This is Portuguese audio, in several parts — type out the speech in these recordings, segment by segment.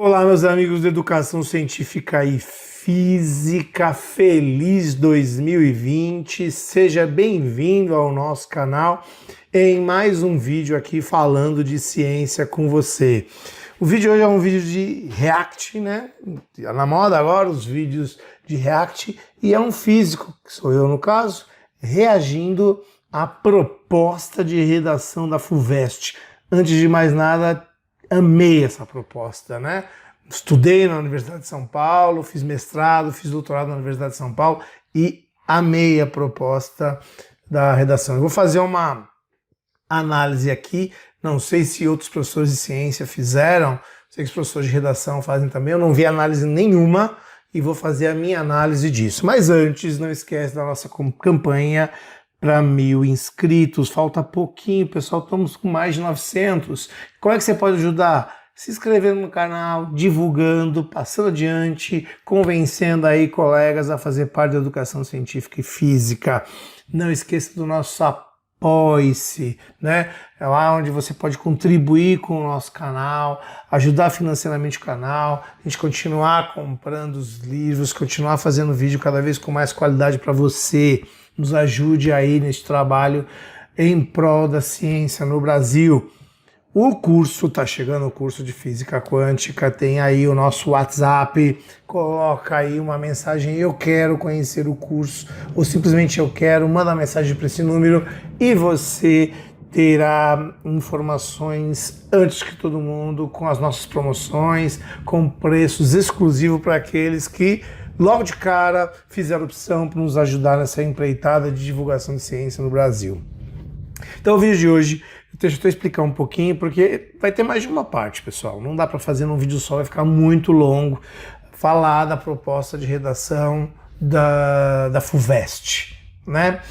Olá, meus amigos de Educação Científica e Física, feliz 2020, seja bem-vindo ao nosso canal em mais um vídeo aqui falando de ciência com você. O vídeo hoje é um vídeo de React, né? Na moda agora os vídeos de React, e é um físico, que sou eu no caso, reagindo à proposta de redação da FUVEST. Antes de mais nada, amei essa proposta, né? Estudei na Universidade de São Paulo, fiz mestrado, fiz doutorado na Universidade de São Paulo e amei a proposta da redação. Eu vou fazer uma análise aqui, não sei se outros professores de ciência fizeram, sei que os professores de redação fazem também, eu não vi análise nenhuma e vou fazer a minha análise disso. Mas antes, não esquece da nossa campanha para 1000 inscritos, falta pouquinho, pessoal, estamos com mais de 900. Como é que você pode ajudar? Se inscrevendo no canal, divulgando, passando adiante, convencendo aí colegas a fazer parte da educação científica e física. Não esqueça do nosso Apoie-se, né? É lá onde você pode contribuir com o nosso canal, ajudar financeiramente o canal, a gente continuar comprando os livros, continuar fazendo vídeo cada vez com mais qualidade para você. Nos ajude aí nesse trabalho em prol da ciência no Brasil. O curso, está chegando o curso de Física Quântica, tem aí o nosso WhatsApp, coloca aí uma mensagem, eu quero conhecer o curso, ou simplesmente eu quero, manda mensagem para esse número e você terá informações antes que todo mundo, com as nossas promoções, com preços exclusivos para aqueles que logo de cara fizeram opção para nos ajudar nessa empreitada de divulgação de ciência no Brasil. Então o vídeo de hoje, deixa eu explicar um pouquinho, porque vai ter mais de uma parte, pessoal. Não dá para fazer num vídeo só, vai ficar muito longo. Falar da proposta de redação da FUVEST, né?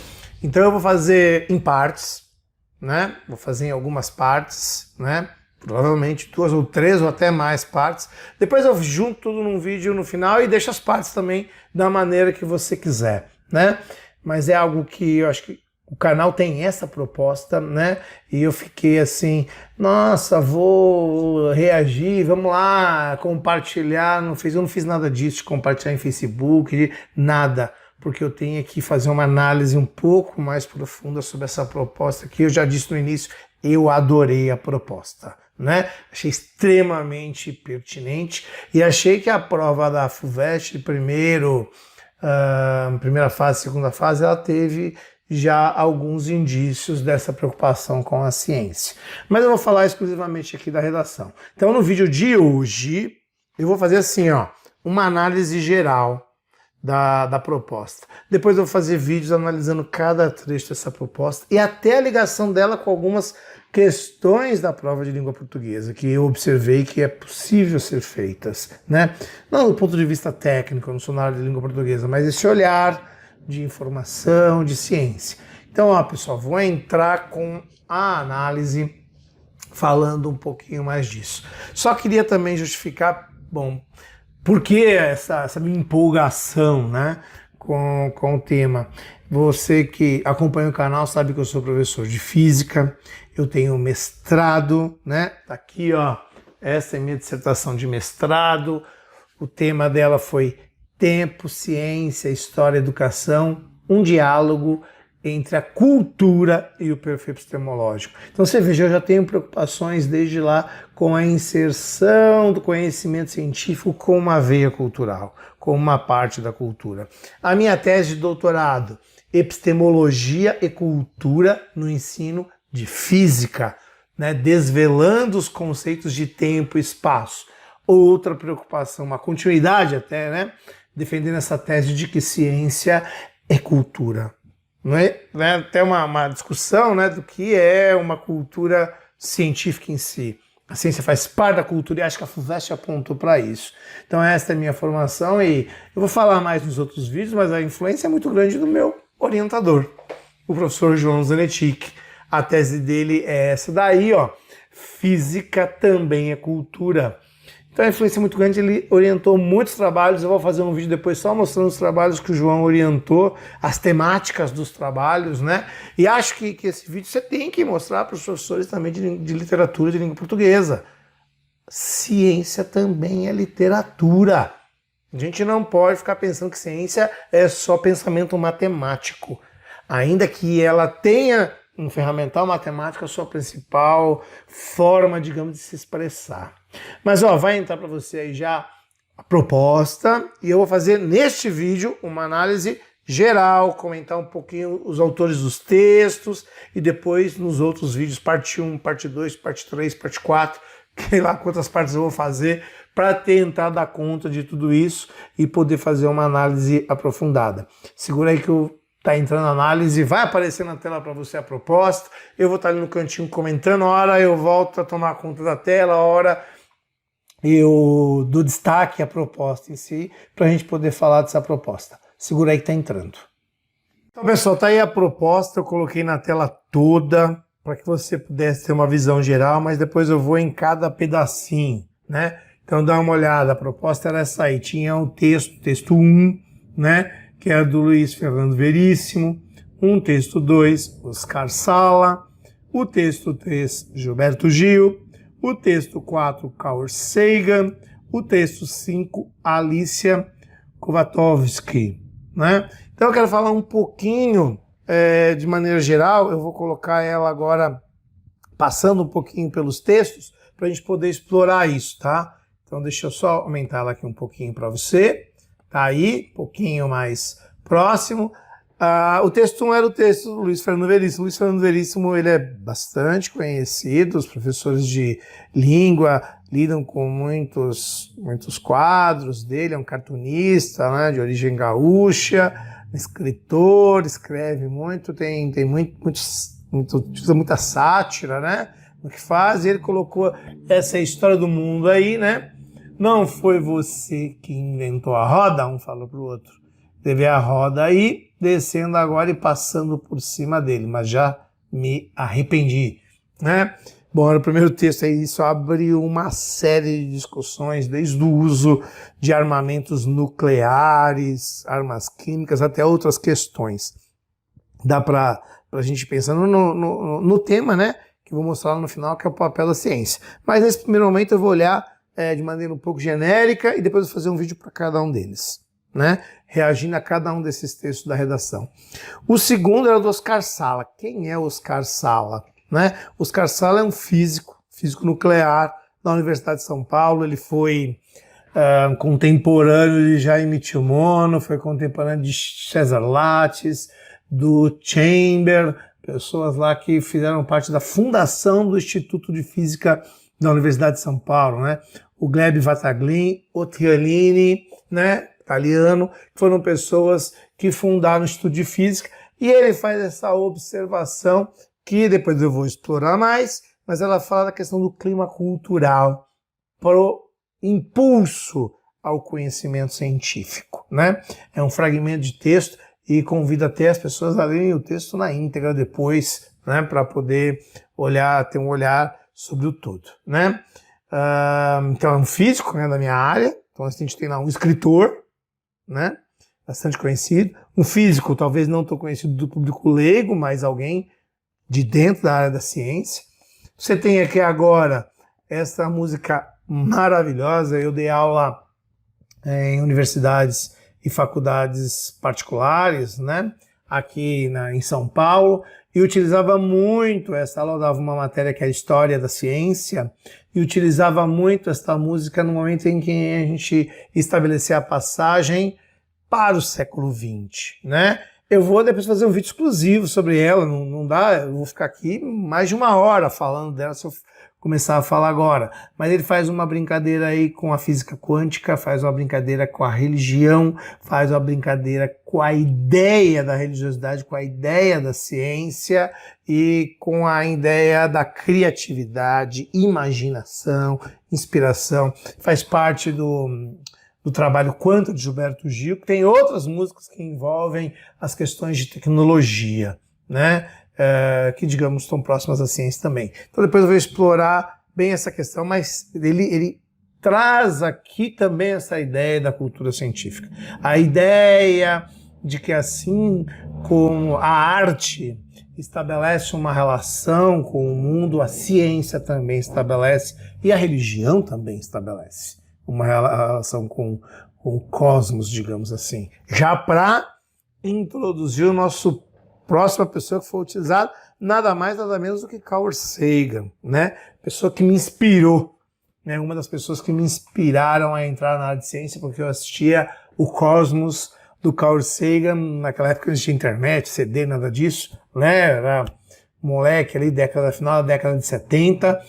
Então eu vou fazer em partes, né? Vou fazer em algumas partes, né? Provavelmente 2 ou 3 ou até mais partes. Depois eu junto tudo num vídeo no final e deixo as partes também da maneira que você quiser, né? Mas é algo que eu acho que o canal tem essa proposta, né? E eu fiquei assim, nossa, vou reagir, vamos lá, compartilhar. Eu não fiz nada disso, de compartilhar em Facebook, nada. Porque eu tenho que fazer uma análise um pouco mais profunda sobre essa proposta aqui. Eu já disse no início, eu adorei a proposta, né? Achei extremamente pertinente e achei que a prova da FUVEST, primeira fase, segunda fase, ela teve já alguns indícios dessa preocupação com a ciência. Mas eu vou falar exclusivamente aqui da redação. Então no vídeo de hoje, eu vou fazer assim, ó, uma análise geral da proposta. Depois eu vou fazer vídeos analisando cada trecho dessa proposta e até a ligação dela com algumas questões da prova de língua portuguesa que eu observei que é possível ser feitas, né? Não do ponto de vista técnico, eu não sou na área de língua portuguesa, mas esse olhar de informação, de ciência. Então, ó, pessoal, vou entrar com a análise falando um pouquinho mais disso. Só queria também justificar, bom, por que essa minha empolgação, né, com o tema? Você que acompanha o canal sabe que eu sou professor de física, eu tenho mestrado, né? Tá aqui, ó, essa é minha dissertação de mestrado. O tema dela foi Tempo, Ciência, História e Educação, um diálogo entre a cultura e o perfil epistemológico. Então você veja, eu já tenho preocupações desde lá com a inserção do conhecimento científico com uma veia cultural, com uma parte da cultura. A minha tese de doutorado, Epistemologia e Cultura no Ensino de Física, né, desvelando os conceitos de tempo e espaço. Outra preocupação, uma continuidade até, né, defendendo essa tese de que ciência é cultura. Não é? Até uma discussão, né, do que é uma cultura científica em si. A ciência faz parte da cultura e acho que a FUVEST apontou para isso. Então essa é a minha formação e eu vou falar mais nos outros vídeos, mas a influência é muito grande do meu orientador, o professor João Zanetic. A tese dele é essa daí, ó, física também é cultura. Então a influência é muito grande, ele orientou muitos trabalhos, eu vou fazer um vídeo depois só mostrando os trabalhos que o João orientou, as temáticas dos trabalhos, né? E acho que esse vídeo você tem que mostrar para os professores também de literatura de língua portuguesa. ciência também é literatura. A gente não pode ficar pensando que ciência é só pensamento matemático. Ainda que ela tenha um ferramental matemático, a sua principal forma, digamos, de se expressar. Mas ó, vai entrar para você aí já a proposta e eu vou fazer neste vídeo uma análise geral, comentar um pouquinho os autores dos textos e depois nos outros vídeos, parte 1, parte 2, parte 3, parte 4, sei lá quantas partes eu vou fazer para tentar dar conta de tudo isso e poder fazer uma análise aprofundada. Segura aí que tá entrando a análise, vai aparecer na tela para você a proposta, eu vou estar ali no cantinho comentando, a hora eu volto a tomar conta da tela, a hora eu dou destaque à proposta em si, para a gente poder falar dessa proposta. Segura aí que tá entrando. Então, pessoal, tá aí a proposta, eu coloquei na tela toda, para que você pudesse ter uma visão geral, mas depois eu vou em cada pedacinho, né? Então dá uma olhada, a proposta era essa aí, tinha o texto 1, né? Que é do Luiz Fernando Veríssimo, um texto 2, Oscar Sala, o texto 3, Gilberto Gil, o texto 4, Carl Sagan, o texto 5, Alicia Kovatovsky, né? Então eu quero falar um pouquinho, de maneira geral, eu vou colocar ela agora passando um pouquinho pelos textos, para a gente poder explorar isso, tá? Então deixa eu só aumentar ela aqui um pouquinho para você. Tá aí, um pouquinho mais próximo. O texto 1 era o texto do Luiz Fernando Veríssimo. Luiz Fernando Veríssimo, ele é bastante conhecido, os professores de língua lidam com muitos quadros dele, é um cartunista, né, de origem gaúcha, escritor, escreve muito, tem muita sátira, né, no que faz, e ele colocou essa história do mundo aí, né. Não foi você que inventou a roda, um falou para o outro. Teve a roda aí, descendo agora e passando por cima dele, mas já me arrependi, né? Bom, no primeiro texto aí, isso abre uma série de discussões, desde o uso de armamentos nucleares, armas químicas, até outras questões. Dá para a gente pensar no tema, né? Que eu vou mostrar lá no final, que é o papel da ciência. Mas nesse primeiro momento eu vou olhar de maneira um pouco genérica e depois eu vou fazer um vídeo para cada um deles, né? Reagindo a cada um desses textos da redação. O segundo era do Oscar Sala. Quem é Oscar Sala? Né? Oscar Sala é um físico nuclear da Universidade de São Paulo. Ele foi contemporâneo de Jaime Timono, foi contemporâneo de César Lattes, do Chamber, pessoas lá que fizeram parte da fundação do Instituto de Física da Universidade de São Paulo, né? O Gleb Vataglin, o Trianini, né? Italiano, foram pessoas que fundaram o Instituto de Física, e ele faz essa observação que depois eu vou explorar mais, mas ela fala da questão do clima cultural para o impulso ao conhecimento científico, né? É um fragmento de texto e convido até as pessoas a lerem o texto na íntegra depois, né? Para poder ter um olhar sobre o todo, né? Então é um físico, né, da minha área, então a gente tem lá um escritor, né, bastante conhecido, um físico talvez não tão conhecido do público leigo, mas alguém de dentro da área da ciência. Você tem aqui agora essa música maravilhosa, eu dei aula em universidades e faculdades particulares, né, aqui em São Paulo, e utilizava muito essa aula, dava uma matéria que é a História da Ciência, e utilizava muito esta música no momento em que a gente estabelecia a passagem para o século XX, né? Eu vou depois fazer um vídeo exclusivo sobre ela, não dá, eu vou ficar aqui mais de uma hora falando dela se eu começar a falar agora, mas ele faz uma brincadeira aí com a física quântica, faz uma brincadeira com a religião, faz uma brincadeira com a ideia da religiosidade, com a ideia da ciência e com a ideia da criatividade, imaginação, inspiração. Faz parte do trabalho Quanto de Gilberto Gil, que tem outras músicas que envolvem as questões de tecnologia, né? Que, digamos, estão próximas à ciência também. Então depois eu vou explorar bem essa questão, mas ele traz aqui também essa ideia da cultura científica. A ideia de que assim como a arte estabelece uma relação com o mundo, a ciência também estabelece, e a religião também estabelece uma relação com o cosmos, digamos assim. Já para introduzir o nosso próxima pessoa que foi utilizada, nada mais, nada menos do que Carl Sagan, né? Pessoa que me inspirou, né? Uma das pessoas que me inspiraram a entrar na área de ciência, porque eu assistia o Cosmos do Carl Sagan, naquela época não tinha internet, CD, nada disso, né? Era moleque ali, final da década de 70,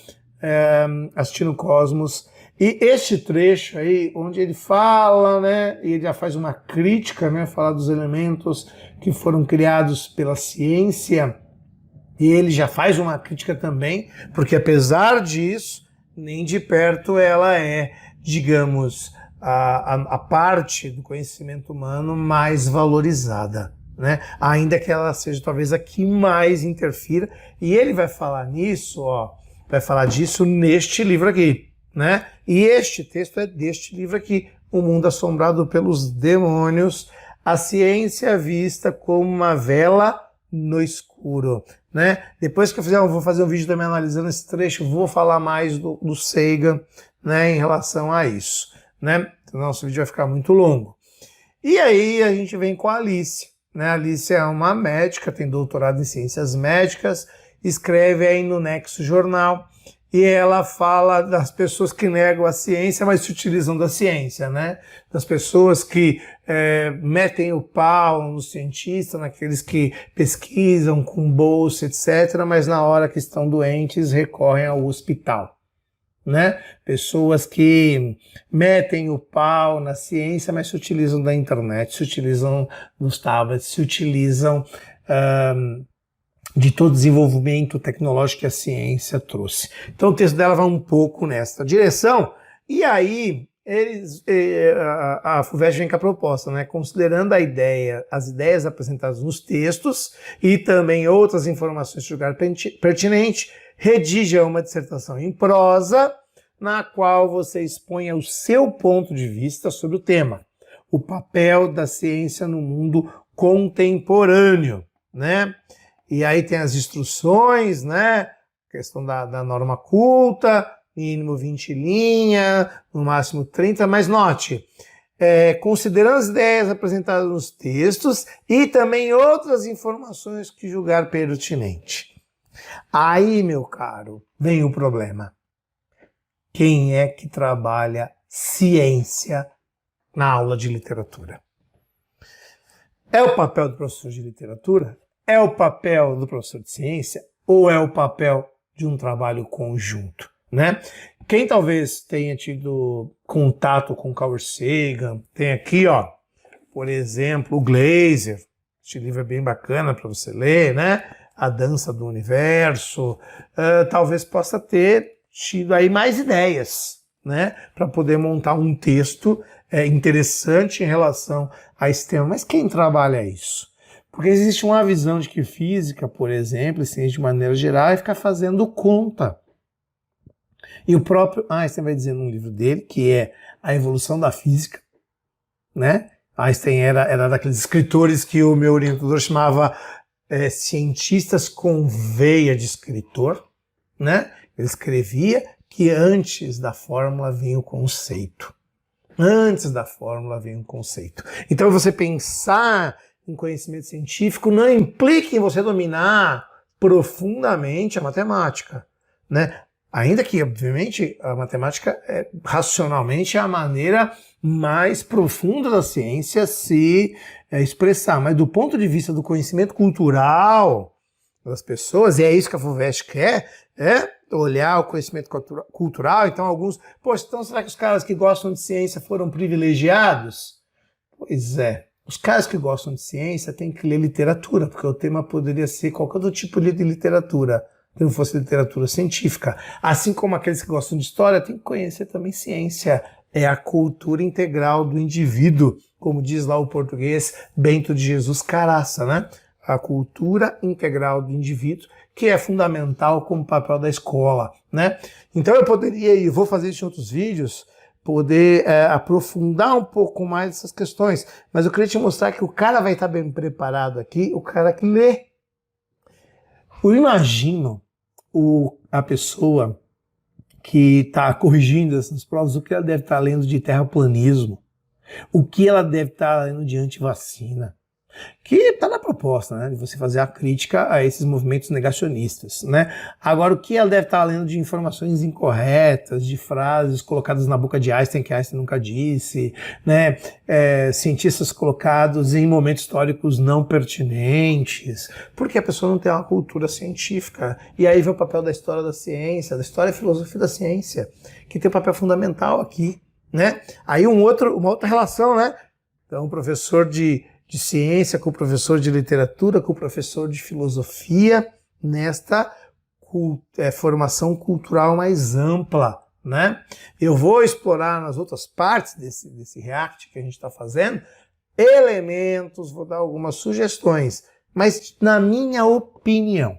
assistindo Cosmos. E este trecho aí, onde ele fala, né, e ele já faz uma crítica, né, fala dos elementos que foram criados pela ciência, e ele já faz uma crítica também, porque apesar disso, nem de perto ela é, digamos, a parte do conhecimento humano mais valorizada, né? Ainda que ela seja talvez a que mais interfira, e ele vai falar nisso, ó, vai falar disso neste livro aqui, né? E este texto é deste livro aqui, O Mundo Assombrado pelos Demônios, a ciência vista como uma vela no escuro, né? Depois que eu vou fazer um vídeo também analisando esse trecho, vou falar mais do Sagan, né, em relação a isso, né? Então, nosso vídeo vai ficar muito longo. E aí a gente vem com a Alice, né? A Alice é uma médica, tem doutorado em ciências médicas, escreve aí no Nexo Jornal, e ela fala das pessoas que negam a ciência, mas se utilizam da ciência, né? Das pessoas que metem o pau nos cientistas, naqueles que pesquisam com bolsa, etc., mas na hora que estão doentes recorrem ao hospital, né? Pessoas que metem o pau na ciência, mas se utilizam da internet, se utilizam dos tablets, se utilizam de todo o desenvolvimento tecnológico que a ciência trouxe. Então o texto dela vai um pouco nessa direção, e aí a FUVEST vem com a proposta, né? Considerando as ideias apresentadas nos textos e também outras informações de julgar pertinente, redija uma dissertação em prosa, na qual você exponha o seu ponto de vista sobre o tema, o papel da ciência no mundo contemporâneo, né? E aí tem as instruções, né? Questão da norma culta, mínimo 20 linhas, no máximo 30, mas note, considerando as ideias apresentadas nos textos e também outras informações que julgar pertinente. Aí, meu caro, vem o problema. Quem é que trabalha ciência na aula de literatura? É o papel do professor de literatura? É o papel do professor de ciência? Ou é o papel de um trabalho conjunto, né? Quem talvez tenha tido contato com Carl Sagan, tem aqui, ó, por exemplo, o Glaser. Este livro é bem bacana para você ler, né? A Dança do Universo. Talvez possa ter tido aí mais ideias, né? Para poder montar um texto interessante em relação a esse tema. Mas quem trabalha isso? Porque existe uma visão de que física, por exemplo, ciência de maneira geral, é ficar fazendo conta. E o próprio Einstein vai dizer num livro dele, que é A Evolução da Física, né? Einstein era daqueles escritores que o meu orientador chamava cientistas com veia de escritor, né? Ele escrevia que antes da fórmula vem o conceito. Antes da fórmula vem o conceito. Então você pensar em conhecimento científico não implica em você dominar profundamente a matemática, né? Ainda que, obviamente, a matemática racionalmente é a maneira mais profunda da ciência se expressar, mas do ponto de vista do conhecimento cultural das pessoas, e é isso que a FUVEST quer, olhar o conhecimento cultural. Então alguns, poxa, então será que os caras que gostam de ciência foram privilegiados? Pois é. Os caras que gostam de ciência têm que ler literatura, porque o tema poderia ser qualquer outro tipo de literatura, que não fosse literatura científica. Assim como aqueles que gostam de história têm que conhecer também ciência. É a cultura integral do indivíduo, como diz lá o português Bento de Jesus Caraça, né? A cultura integral do indivíduo, que é fundamental como papel da escola, né? Então eu poderia, e vou fazer isso em outros vídeos, poder aprofundar um pouco mais essas questões. Mas eu queria te mostrar que o cara vai estar bem preparado aqui, o cara que lê. Eu imagino a pessoa que está corrigindo essas provas, o que ela deve estar lendo de terraplanismo, o que ela deve estar lendo de antivacina, que está na proposta, né, de você fazer a crítica a esses movimentos negacionistas, né? Agora, o que ela deve estar lendo de informações incorretas, de frases colocadas na boca de Einstein, que Einstein nunca disse, né? Cientistas colocados em momentos históricos não pertinentes, porque a pessoa não tem uma cultura científica. E aí vem o papel da história da ciência, da história e filosofia da ciência, que tem um papel fundamental aqui, né? Aí uma outra relação, né? Então, o professor de ciência com o professor de literatura, com o professor de filosofia, nesta formação cultural mais ampla, né? Eu vou explorar nas outras partes desse react que a gente está fazendo, elementos, vou dar algumas sugestões, mas na minha opinião,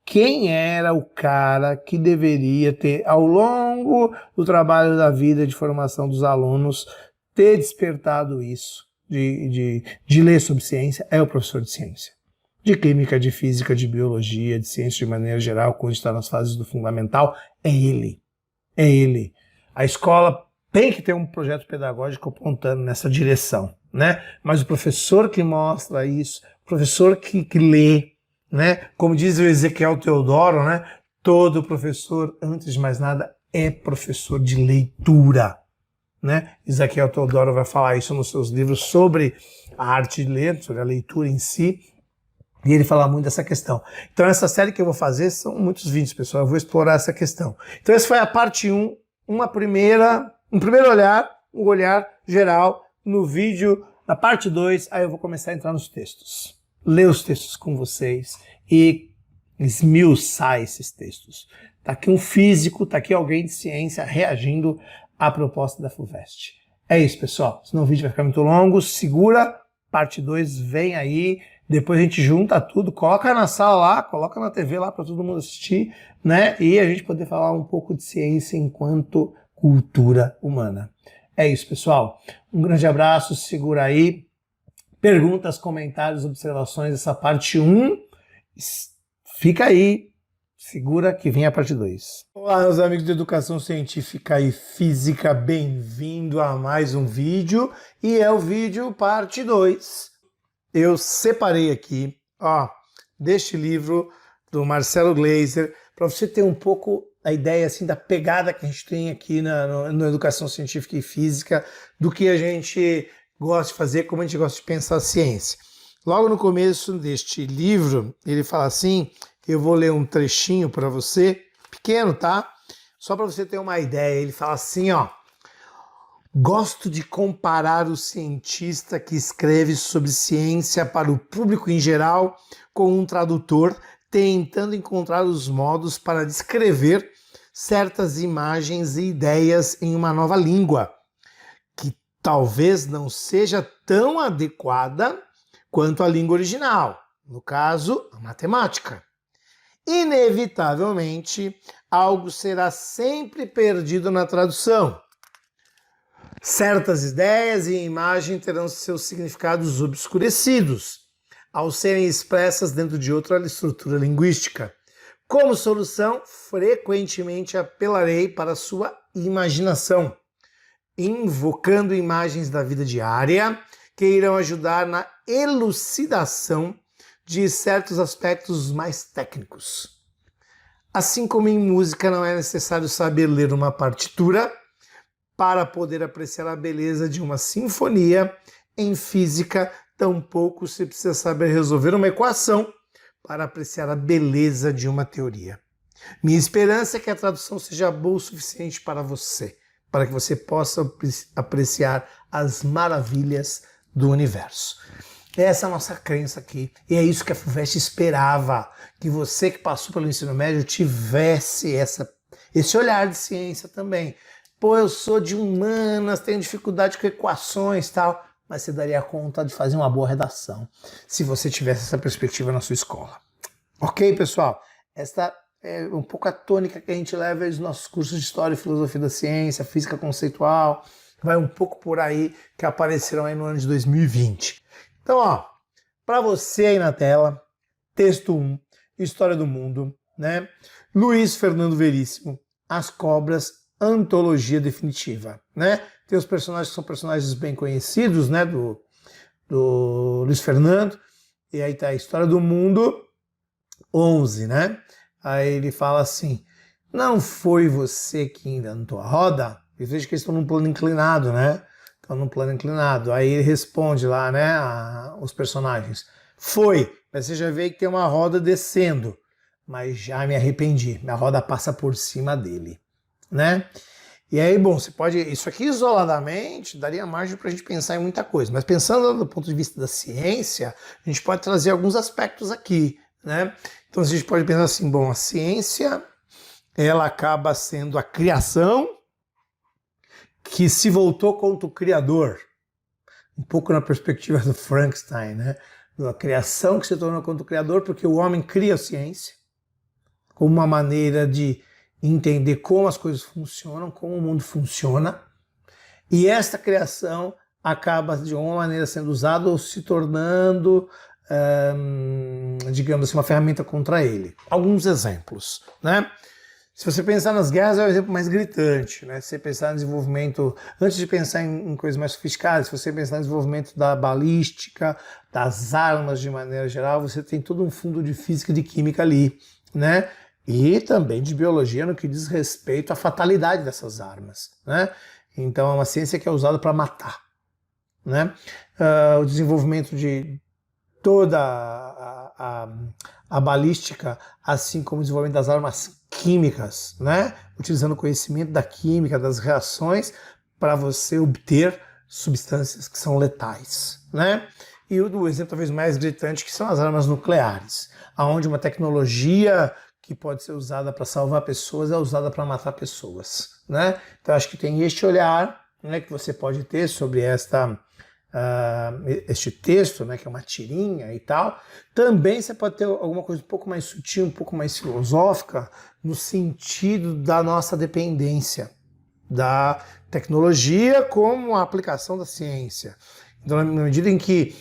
quem era o cara que deveria ter, ao longo do trabalho da vida de formação dos alunos, ter despertado isso? De ler sobre ciência, é o professor de ciência. De química, de física, de biologia, de ciência de maneira geral, quando está nas fases do fundamental, é ele. É ele. A escola tem que ter um projeto pedagógico apontando nessa direção, né? Mas o professor que mostra isso, o professor que lê, né? Como diz o Ezequiel Teodoro, né? Todo professor, antes de mais nada, é professor de leitura. Né? Ezequiel Teodoro vai falar isso nos seus livros sobre a arte de ler, sobre a leitura em si, e ele fala muito dessa questão. Então essa série que eu vou fazer são muitos vídeos, pessoal, eu vou explorar essa questão. Então essa foi a parte 1, um primeiro olhar, um olhar geral no vídeo. Na parte 2, aí eu vou começar a entrar nos textos, ler os textos com vocês e esmiuçar esses textos. Tá aqui um físico, tá aqui alguém de ciência reagindo a proposta da FUVEST. É isso, pessoal. Senão o vídeo vai ficar muito longo. Segura, parte 2 vem aí. Depois a gente junta tudo, coloca na sala lá, coloca na TV lá para todo mundo assistir, né? E a gente poder falar um pouco de ciência enquanto cultura humana. É isso, pessoal. Um grande abraço, segura aí. Perguntas, comentários, observações dessa parte 1. Fica aí. Segura que vem a parte 2. Olá, meus amigos de Educação Científica e Física, bem-vindo a mais um vídeo, e é o vídeo parte 2. Eu separei aqui, ó, deste livro do Marcelo Gleiser, para você ter um pouco a ideia assim da pegada que a gente tem aqui na Educação Científica e Física, do que a gente gosta de fazer, como a gente gosta de pensar a ciência. Logo no começo deste livro, ele fala assim. Eu vou ler um trechinho para você, pequeno, tá? Só para você ter uma ideia. Ele fala assim, ó. Gosto de comparar o cientista que escreve sobre ciência para o público em geral com um tradutor, tentando encontrar os modos para descrever certas imagens e ideias em uma nova língua, que talvez não seja tão adequada quanto a língua original, no caso, a matemática. Inevitavelmente, algo será sempre perdido na tradução. Certas ideias e imagens terão seus significados obscurecidos, ao serem expressas dentro de outra estrutura linguística. Como solução, frequentemente apelarei para a sua imaginação, invocando imagens da vida diária que irão ajudar na elucidação de certos aspectos mais técnicos. Assim como em música não é necessário saber ler uma partitura para poder apreciar a beleza de uma sinfonia, em física tampouco se precisa saber resolver uma equação para apreciar a beleza de uma teoria. Minha esperança é que a tradução seja boa o suficiente para que você possa apreciar as maravilhas do universo. Essa é a nossa crença aqui. E é isso que a FUVEST esperava. Que você que passou pelo ensino médio tivesse esse olhar de ciência também. Pô, eu sou de humanas, tenho dificuldade com equações e tal. Mas você daria conta de fazer uma boa redação se você tivesse essa perspectiva na sua escola. Ok, pessoal? Esta é um pouco a tônica que a gente leva nos nossos cursos de História e Filosofia da Ciência, Física Conceitual, vai um pouco por aí que apareceram aí no ano de 2020. Então, ó, para você aí na tela, texto 1, História do Mundo, né? Luiz Fernando Veríssimo, As Cobras, Antologia Definitiva, né? Tem os personagens que são personagens bem conhecidos, né? Do Luiz Fernando, e aí tá a História do Mundo 11, né? Aí ele fala assim, não foi você que inventou a roda? E veja que eles estão num plano inclinado, né? Estão num plano inclinado. Aí ele responde lá, né? Os personagens. Foi, mas você já vê que tem uma roda descendo. Mas já me arrependi. Minha roda passa por cima dele, né? E aí, bom, você pode... Isso aqui isoladamente daria margem para a gente pensar em muita coisa. Mas pensando do ponto de vista da ciência, a gente pode trazer alguns aspectos aqui, né? Então a gente pode pensar assim, bom, a ciência, ela acaba sendo a criação que se voltou contra o criador. Um pouco na perspectiva do Frankenstein, né? A criação que se tornou contra o criador, porque o homem cria a ciência como uma maneira de entender como as coisas funcionam, como o mundo funciona, e esta criação acaba de alguma maneira sendo usada ou se tornando, digamos assim, uma ferramenta contra ele. Alguns exemplos, né? Se você pensar nas guerras, é o exemplo mais gritante, né? Se você pensar no desenvolvimento, antes de pensar em coisas mais sofisticadas, se você pensar no desenvolvimento da balística, das armas de maneira geral, você tem todo um fundo de física e de química ali, né? E também de biologia no que diz respeito à fatalidade dessas armas, né? Então é uma ciência que é usada para matar, né? O desenvolvimento de toda a balística, assim como o desenvolvimento das armas químicas, né? Utilizando o conhecimento da química, das reações, para você obter substâncias que são letais, né? E o exemplo talvez mais gritante que são as armas nucleares, onde uma tecnologia que pode ser usada para salvar pessoas é usada para matar pessoas, né? Então acho que tem este olhar, né, que você pode ter sobre este texto, né, que é uma tirinha e tal. Também você pode ter alguma coisa um pouco mais sutil, um pouco mais filosófica, no sentido da nossa dependência da tecnologia como a aplicação da ciência. Então, na medida em que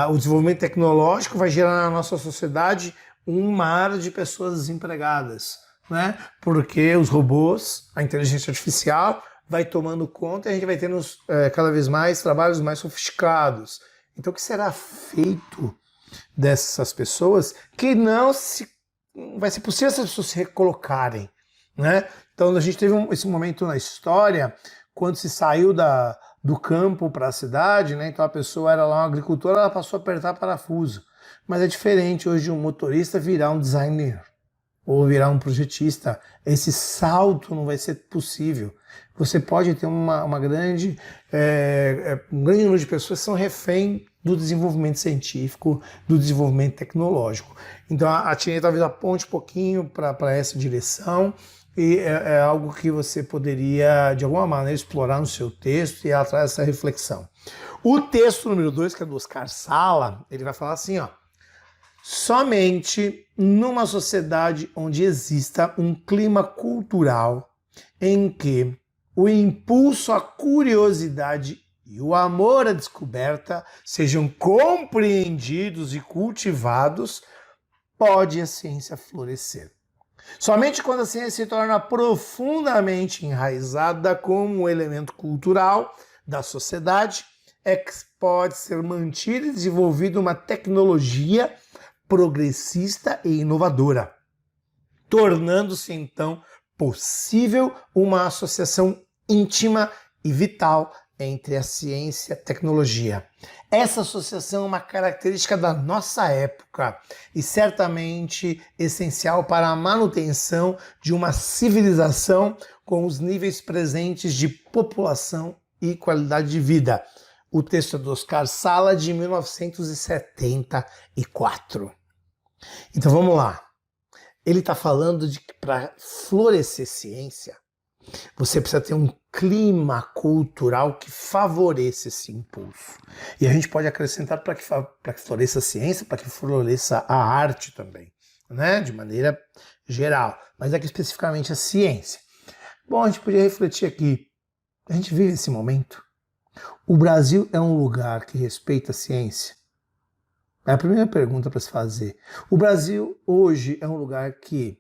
o desenvolvimento tecnológico vai gerar na nossa sociedade um mar de pessoas desempregadas, né? Porque os robôs, a inteligência artificial vai tomando conta e a gente vai tendo cada vez mais trabalhos mais sofisticados. Então, o que será feito dessas pessoas que não vai ser possível essas pessoas se recolocarem, né? Então, a gente teve esse momento na história, quando se saiu do campo para a cidade, né? Então, a pessoa era lá uma agricultora, ela passou a apertar parafuso. Mas é diferente hoje de um motorista virar um designer ou virar um projetista. Esse salto não vai ser possível. Você pode ter um grande número de pessoas que são refém do desenvolvimento científico, do desenvolvimento tecnológico. Então a Tirinha talvez aponte um pouquinho para essa direção, e é algo que você poderia, de alguma maneira, explorar no seu texto, e ela traz essa reflexão. O texto número 2, que é do Oscar Sala, ele vai falar assim, ó: somente numa sociedade onde exista um clima cultural em que o impulso à curiosidade e o amor à descoberta sejam compreendidos e cultivados, pode a ciência florescer. Somente quando a ciência se torna profundamente enraizada como um elemento cultural da sociedade é que pode ser mantida e desenvolvida uma tecnologia progressista e inovadora, tornando-se então possível uma associação íntima e vital entre a ciência e a tecnologia. Essa associação é uma característica da nossa época e certamente essencial para a manutenção de uma civilização com os níveis presentes de população e qualidade de vida. O texto é do Oscar Sala, de 1974. Então vamos lá. Ele está falando de que para florescer ciência, você precisa ter um clima cultural que favoreça esse impulso. E a gente pode acrescentar para que floresça a ciência, para que floresça a arte também, né? De maneira geral, mas aqui especificamente a ciência. Bom, a gente podia refletir aqui, a gente vive esse momento. O Brasil é um lugar que respeita a ciência? É a primeira pergunta para se fazer. O Brasil hoje é um lugar que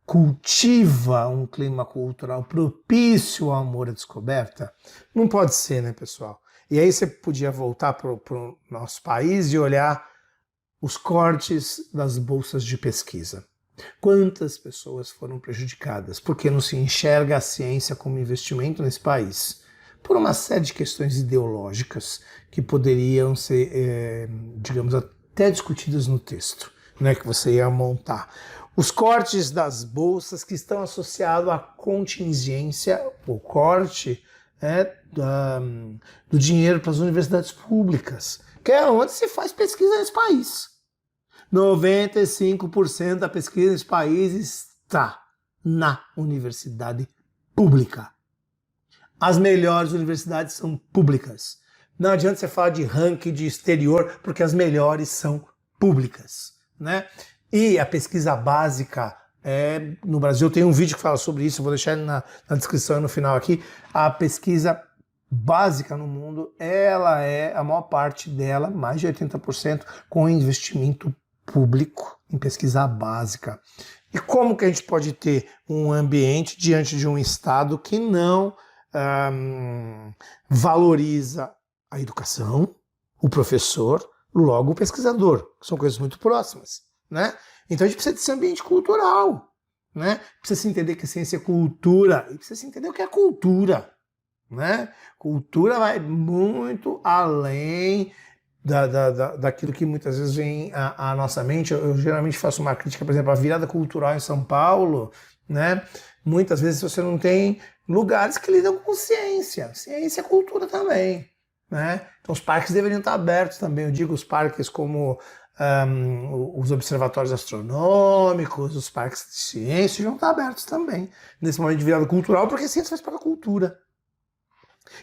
cultiva um clima cultural propício ao amor à descoberta? Não pode ser, né, pessoal? E aí você podia voltar para o nosso país e olhar os cortes das bolsas de pesquisa. Quantas pessoas foram prejudicadas porque não se enxerga a ciência como investimento nesse país? Por uma série de questões ideológicas que poderiam ser, digamos, até discutidas no texto, né, que você ia montar. Os cortes das bolsas que estão associados à contingência, o corte do dinheiro para as universidades públicas, que é onde se faz pesquisa nesse país. 95% da pesquisa nesse país está na universidade pública. As melhores universidades são públicas. Não adianta você falar de ranking de exterior, porque as melhores são públicas, né? E a pesquisa básica, no Brasil, tem um vídeo que fala sobre isso, eu vou deixar ele na descrição e no final aqui. A pesquisa básica no mundo, ela é, a maior parte dela, mais de 80%, com investimento público em pesquisa básica. E como que a gente pode ter um ambiente diante de um Estado que não valoriza a educação, o professor, logo o pesquisador, que são coisas muito próximas, né? Então a gente precisa desse ambiente cultural, né? Precisa se entender que a ciência é cultura, e precisa se entender o que é cultura, né? Cultura vai muito além daquilo que muitas vezes vem à nossa mente. Eu geralmente faço uma crítica, por exemplo, à virada cultural em São Paulo, né? Muitas vezes você não tem lugares que lidam com ciência. Ciência é cultura também, né? Então os parques deveriam estar abertos também. Eu digo os parques como os observatórios astronômicos, os parques de ciência deviam estar abertos também nesse momento de virada cultural, porque a ciência faz parte da cultura.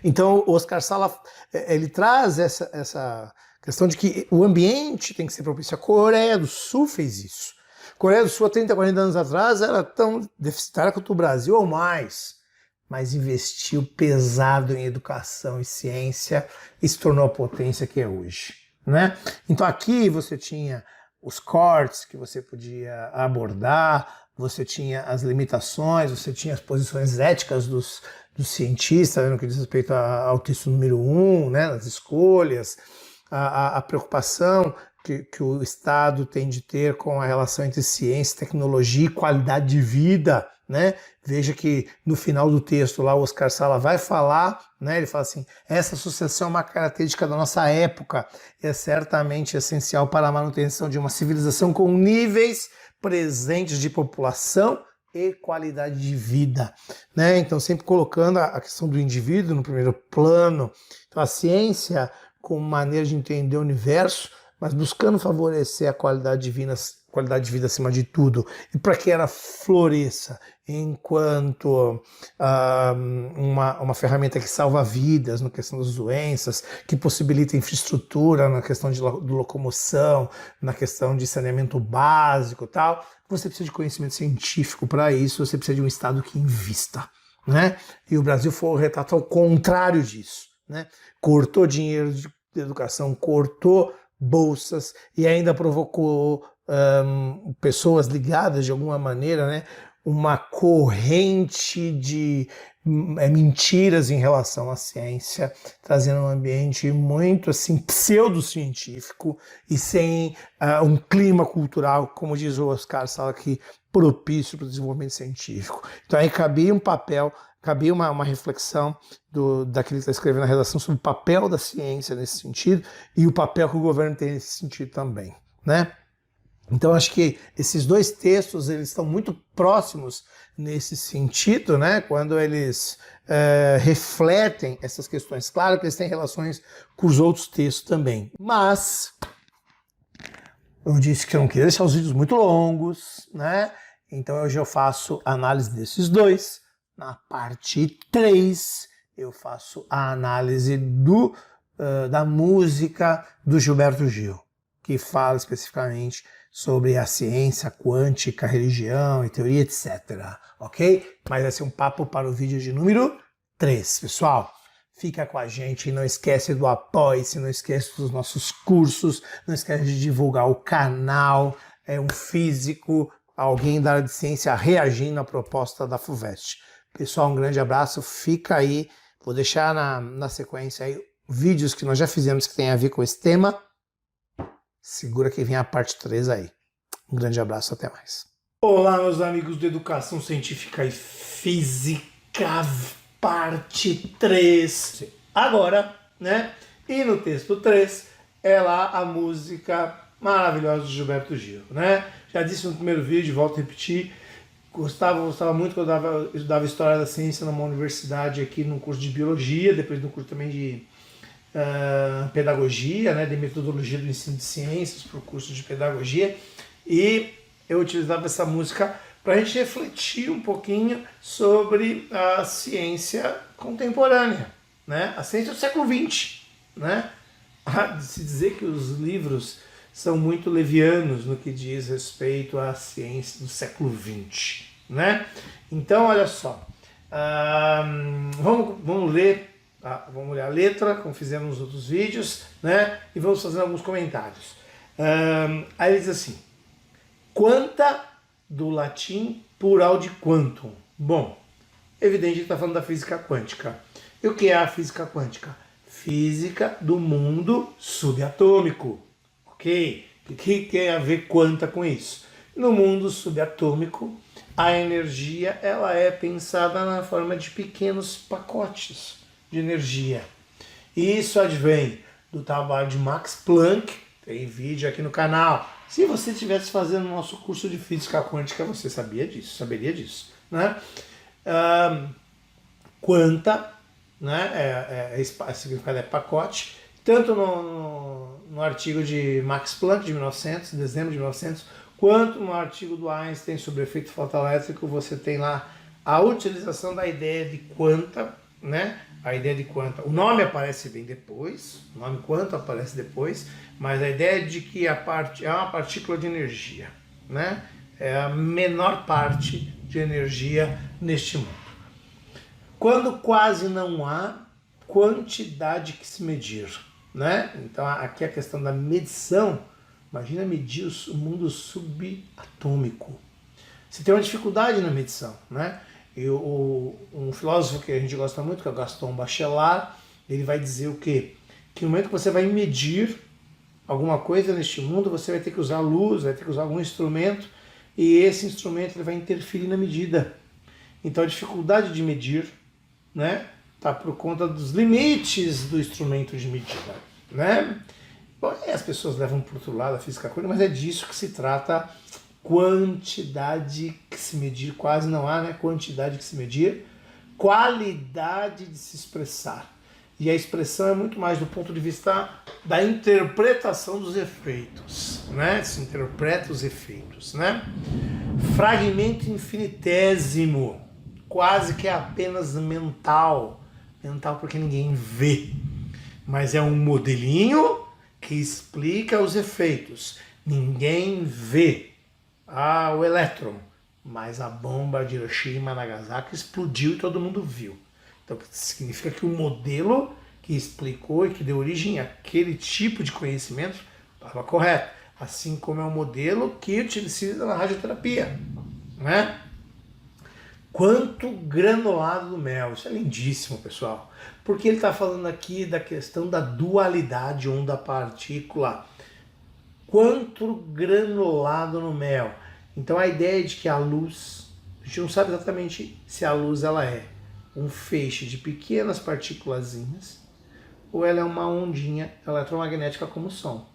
Então o Oscar Sala, ele traz essa questão de que o ambiente tem que ser propício. A Coreia do Sul fez isso. A Coreia do Sul, há 30, 40 anos atrás, era tão deficitária quanto o Brasil ou mais, mas investiu pesado em educação e ciência e se tornou a potência que é hoje, né? Então aqui você tinha os cortes que você podia abordar, você tinha as limitações, você tinha as posições éticas dos cientistas, né, no que diz respeito ao texto número 1, né, as escolhas, a preocupação que o Estado tem de ter com a relação entre ciência, tecnologia e qualidade de vida, né? Veja que no final do texto lá o Oscar Sala vai falar, né? Ele fala assim: essa associação é uma característica da nossa época, é certamente essencial para a manutenção de uma civilização com níveis presentes de população e qualidade de vida, né? Então sempre colocando a questão do indivíduo no primeiro plano. Então a ciência como maneira de entender o universo, mas buscando favorecer a qualidade de vida acima de tudo, e para que ela floresça enquanto uma ferramenta que salva vidas na questão das doenças, que possibilita infraestrutura na questão de locomoção, na questão de saneamento básico e tal. Você precisa de conhecimento científico para isso, você precisa de um Estado que invista, né? E o Brasil foi o retrato ao contrário disso, né? Cortou dinheiro de educação, cortou bolsas e ainda provocou pessoas ligadas de alguma maneira, né, uma corrente de mentiras em relação à ciência, trazendo um ambiente muito assim pseudocientífico e sem um clima cultural, como diz o Oscar Sala aqui, propício para o desenvolvimento científico. Então aí cabia um papel, cabia uma reflexão daquele que está escrevendo a redação sobre o papel da ciência nesse sentido e o papel que o governo tem nesse sentido também, né? Então acho que esses dois textos eles estão muito próximos nesse sentido, né? Quando eles refletem essas questões. Claro que eles têm relações com os outros textos também, mas eu disse que eu não queria deixar os vídeos muito longos, né? Então hoje eu faço análise desses dois. Na parte 3 eu faço a análise da música do Gilberto Gil, que fala especificamente sobre a ciência quântica, religião e teoria, etc. Ok? Mas vai ser um papo para o vídeo de número 3, pessoal. Fica com a gente, não esquece do Apoie-se, não esquece dos nossos cursos, não esquece de divulgar o canal, é um físico, alguém da área de ciência reagindo à proposta da FUVEST. Pessoal, um grande abraço, fica aí, vou deixar na sequência aí vídeos que nós já fizemos que tem a ver com esse tema. Segura que vem a parte 3 aí. Um grande abraço, até mais. Olá, meus amigos de Educação Científica e Física, parte 3. Agora, né? E no texto 3 é lá a música maravilhosa de Gilberto Gil, né? Já disse no primeiro vídeo, volto a repetir, gostava muito quando eu estudava História da Ciência numa universidade aqui no curso de Biologia, depois no curso também de Pedagogia, né, de Metodologia do Ensino de Ciências para o curso de Pedagogia, e eu utilizava essa música para a gente refletir um pouquinho sobre a ciência contemporânea, né? A ciência do século XX, né? De se dizer que os livros são muito levianos no que diz respeito à ciência do século XX, né? Então, olha só, vamos ler, vamos ler a letra, como fizemos nos outros vídeos, né? E vamos fazer alguns comentários. Aí ele diz assim: quanta, do latim plural de quantum. Bom, evidente que está falando da física quântica. E o que é a física quântica? Física do mundo subatômico. Ok? O que tem a ver quanta com isso? No mundo subatômico, a energia ela é pensada na forma de pequenos pacotes de energia. E isso advém do trabalho de Max Planck, tem vídeo aqui no canal. Se você estivesse fazendo o nosso curso de física quântica, você saberia disso, né? Quanta, né? Significado é pacote, tanto no artigo de Max Planck de 1900, dezembro de 1900, quanto no artigo do Einstein sobre o efeito fotoelétrico, você tem lá a utilização da ideia de quanta, né? A ideia de quanta. O nome aparece bem depois, o nome quanta aparece depois, mas a ideia de que é uma partícula de energia, né? É a menor parte de energia neste mundo. Quando quase não há quantidade que se medir, né? Então aqui a questão da medição, imagina medir o mundo subatômico. Você tem uma dificuldade na medição, né? E um filósofo que a gente gosta muito, que é o Gaston Bachelard, ele vai dizer o quê? Que no momento que você vai medir alguma coisa neste mundo, você vai ter que usar luz, vai ter que usar algum instrumento, e esse instrumento ele vai interferir na medida. Então a dificuldade de medir, né, tá por conta dos limites do instrumento de medida, né? Bom, as pessoas levam para o outro lado a física quântica, mas é disso que se trata. Quantidade que se medir, quase não há, né? Quantidade que se medir, qualidade de se expressar. E a expressão é muito mais do ponto de vista da interpretação dos efeitos, né? Se interpreta os efeitos, né? Fragmento infinitésimo, quase que é apenas mental. Mental porque ninguém vê, mas é um modelinho que explica os efeitos. Ninguém vê. O elétron, mas a bomba de Hiroshima e Nagasaki explodiu e todo mundo viu. Então significa que o modelo que explicou e que deu origem àquele tipo de conhecimento estava correto. Assim como é o modelo que utiliza na radioterapia, né? Quanto granulado do mel, isso é lindíssimo, pessoal, porque ele está falando aqui da questão da dualidade onda-partícula. Quanto granulado no mel. Então a ideia de que a luz, a gente não sabe exatamente se a luz ela é um feixe de pequenas partículazinhas ou ela é uma ondinha eletromagnética como o som,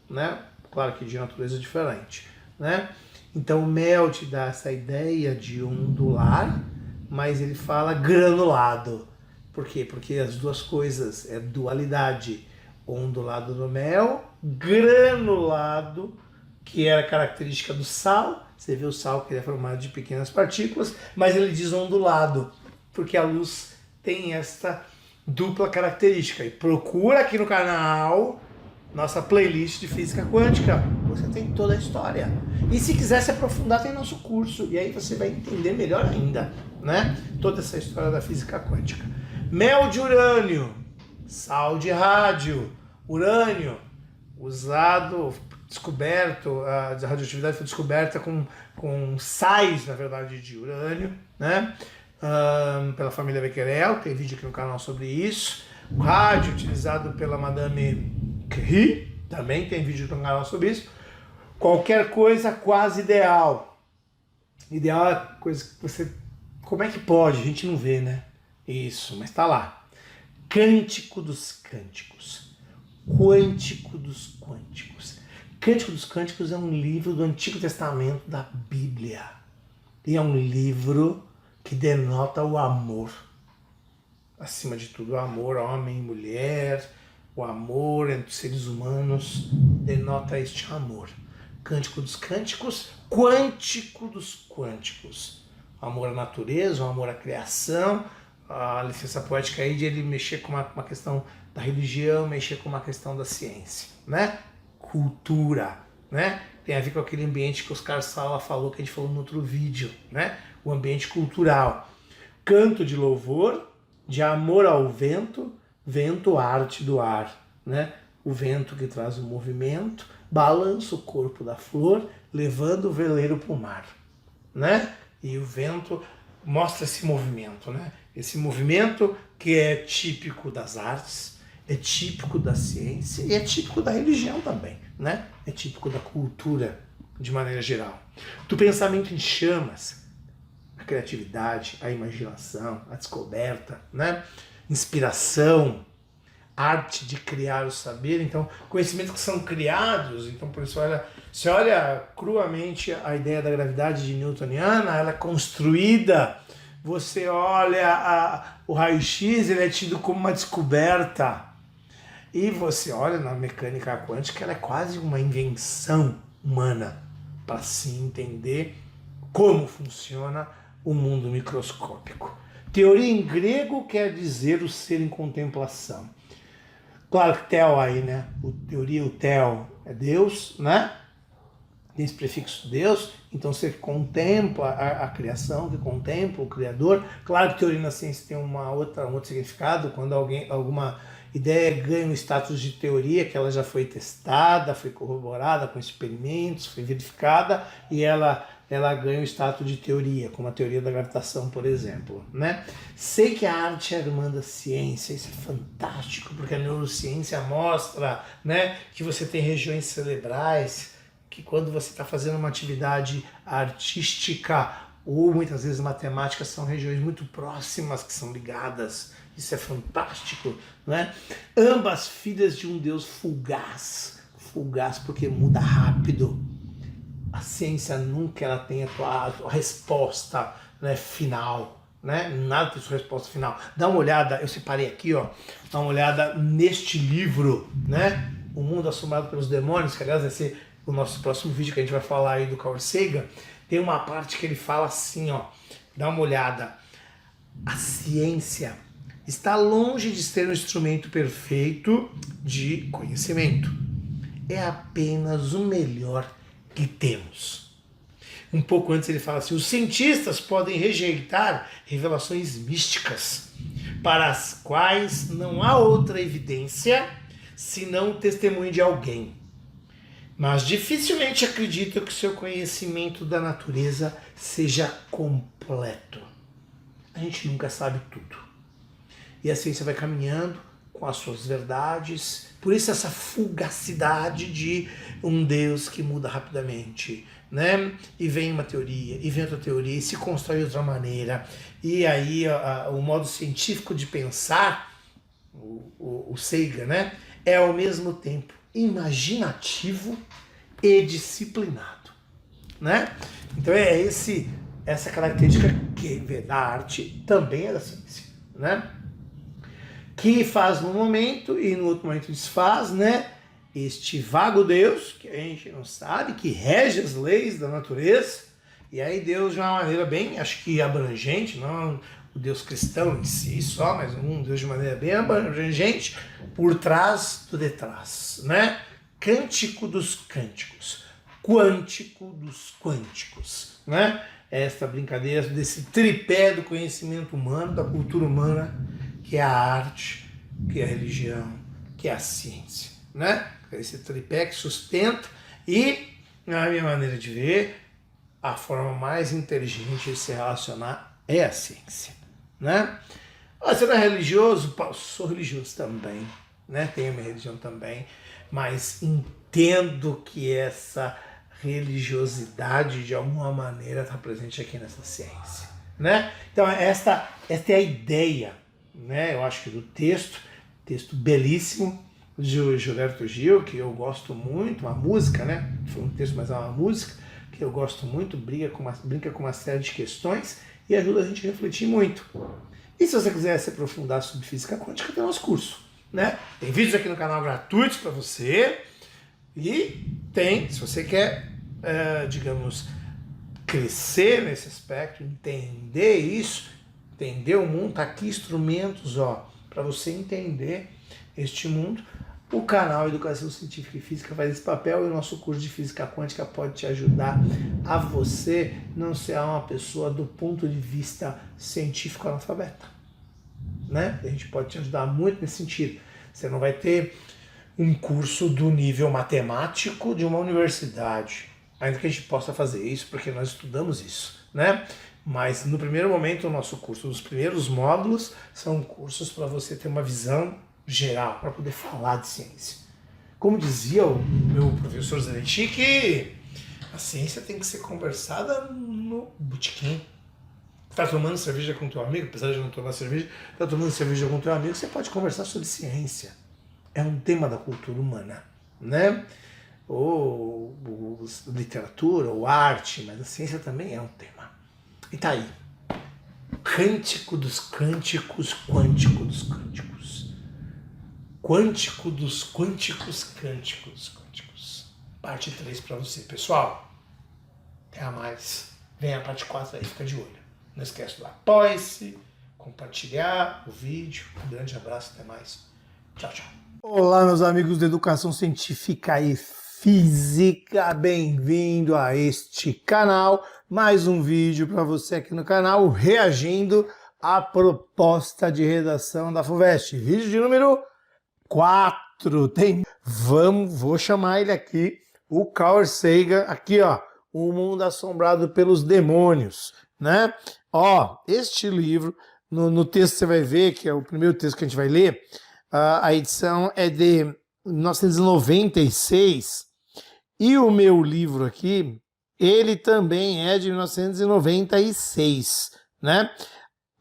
né? Claro que de natureza diferente, né? Então o mel te dá essa ideia de ondular, mas ele fala granulado. Por quê? Porque as duas coisas é dualidade. Ondulado no mel, granulado, que era característica do sal. Você vê o sal que ele é formado de pequenas partículas, mas ele diz ondulado, porque a luz tem esta dupla característica. E procura aqui no canal nossa playlist de física quântica. Você tem toda a história. E se quiser se aprofundar, tem nosso curso. E aí você vai entender melhor ainda, né? Toda essa história da física quântica. Mel de urânio, sal de rádio, urânio, usado, descoberto, a radioatividade foi descoberta com sais, na verdade, de urânio, né? Pela família Becquerel, tem vídeo aqui no canal sobre isso. O rádio utilizado pela Madame Curie, também tem vídeo no canal sobre isso. Qualquer coisa quase ideal. Ideal é coisa que você... Como é que pode? A gente não vê, né? Isso, mas tá lá. Cântico dos Cânticos. Quântico dos Quânticos. Cântico dos Cânticos é um livro do Antigo Testamento da Bíblia. E é um livro que denota o amor. Acima de tudo, o amor homem e mulher, o amor entre os seres humanos, denota este amor. Cântico dos Cânticos, Quântico dos Quânticos. O amor à natureza, o amor à criação, a licença poética aí de ele mexer com uma questão da religião, mexer com uma questão da ciência, né? Cultura, né? Tem a ver com aquele ambiente que o Oscar Sala falou, que a gente falou no outro vídeo, né? O ambiente cultural. Canto de louvor, de amor ao vento, vento, arte do ar, né? O vento que traz o movimento, balança o corpo da flor, levando o veleiro para o mar, né? E o vento mostra esse movimento, né? Esse movimento que é típico das artes, é típico da ciência e é típico da religião também, né? É típico da cultura de maneira geral. Do pensamento em chamas, a criatividade, a imaginação, a descoberta, né? Inspiração, arte de criar o saber, então conhecimentos que são criados, então por isso você olha cruamente a ideia da gravidade de newtoniana, ela é construída, você olha o raio-x, ele é tido como uma descoberta, e você olha na mecânica quântica, ela é quase uma invenção humana para se entender como funciona o mundo microscópico. Teoria em grego quer dizer o ser em contemplação. Claro que tel aí, né? Teoria, o tel é Deus, né? Tem esse prefixo Deus, então você contempla a criação, que contempla o Criador. Claro que teoria na ciência tem um outro significado, quando alguma ideia ganha um status de teoria, que ela já foi testada, foi corroborada com experimentos, foi verificada, e ela ganha o status de teoria, como a teoria da gravitação, por exemplo, né? Sei que a arte é a irmã da ciência, isso é fantástico, porque a neurociência mostra, né, que você tem regiões cerebrais, que quando você está fazendo uma atividade artística ou muitas vezes matemática, são regiões muito próximas que são ligadas. Isso é fantástico, né? Ambas filhas de um Deus fugaz, fugaz porque muda rápido. A ciência nunca ela tem a resposta, né, final, né? Nada tem sua resposta final. Dá uma olhada, eu separei aqui, ó, dá uma olhada neste livro, né? O Mundo Assombrado pelos Demônios, que aliás vai ser o nosso próximo vídeo que a gente vai falar aí do Carl Sagan. Tem uma parte que ele fala assim, ó, dá uma olhada. A ciência está longe de ser um instrumento perfeito de conhecimento. É apenas o melhor que temos. Um pouco antes ele fala assim, os cientistas podem rejeitar revelações místicas, para as quais não há outra evidência senão o testemunho de alguém. Mas dificilmente acreditam que seu conhecimento da natureza seja completo. A gente nunca sabe tudo. E a ciência vai caminhando com as suas verdades, por isso essa fugacidade de um Deus que muda rapidamente, né? E vem uma teoria, e vem outra teoria, e se constrói de outra maneira. E aí o modo científico de pensar, o Sagan, né? É ao mesmo tempo imaginativo e disciplinado, né? Então é essa característica que da arte também é da ciência, né? Que faz num momento e no outro momento desfaz, né? Este vago Deus, que a gente não sabe, que rege as leis da natureza, e aí Deus de uma maneira bem, acho que abrangente, não o Deus cristão em si só, mas um Deus de maneira bem abrangente, por trás do detrás, né? Cântico dos cânticos, quântico dos quânticos, né? Esta brincadeira desse tripé do conhecimento humano, da cultura humana, que é a arte, que é a religião, que é a ciência, né? Esse tripé que sustenta e, na minha maneira de ver, a forma mais inteligente de se relacionar é a ciência, né? Você não é religioso? Pô, sou religioso também, né? Tenho minha religião também, mas entendo que essa religiosidade de alguma maneira está presente aqui nessa ciência, né? Então esta é a ideia, né? Eu acho que do texto belíssimo de Gilberto Gil, que eu gosto muito, uma música, né? Foi um texto, mas é uma música que eu gosto muito, brinca com uma série de questões e ajuda a gente a refletir muito. E se você quiser se aprofundar sobre física quântica, tem nosso curso, né? Tem vídeos aqui no canal gratuitos para você e tem, se você quer, digamos, crescer nesse aspecto, entender isso, entender o mundo, tá aqui instrumentos, ó, para você entender este mundo. O canal Educação Científica e Física faz esse papel e o nosso curso de Física Quântica pode te ajudar a você não ser uma pessoa do ponto de vista científico analfabeta, né? A gente pode te ajudar muito nesse sentido. Você não vai ter um curso do nível matemático de uma universidade, ainda que a gente possa fazer isso, porque nós estudamos isso, né? Mas no primeiro momento o nosso curso, os primeiros módulos são cursos para você ter uma visão geral, para poder falar de ciência. Como dizia o meu professor Zanetti, que a ciência tem que ser conversada no botequim. Está tomando cerveja com teu amigo, apesar de não tomar cerveja, está tomando cerveja com teu amigo, você pode conversar sobre ciência. É um tema da cultura humana, né? Ou literatura, ou arte, mas a ciência também é um tema. E tá aí. Cântico dos cânticos, quântico dos cânticos. Quântico dos quânticos, cânticos, quânticos. Parte 3 para você, pessoal. Até mais. Vem a parte 4 aí, fica de olho. Não esquece do apoie-se, compartilhar o vídeo. Um grande abraço, até mais. Tchau, tchau. Olá, meus amigos da Educação Científica e Física. Bem-vindo a este canal. Mais um vídeo para você aqui no canal, reagindo à proposta de redação da FUVEST. Vídeo de número 4, vou chamar ele aqui, o Carl Sagan, aqui ó, O Mundo Assombrado pelos Demônios, né? Ó, este livro, no texto você vai ver, que é o primeiro texto que a gente vai ler, a edição é de 1996, e o meu livro aqui, ele também é de 1996, né?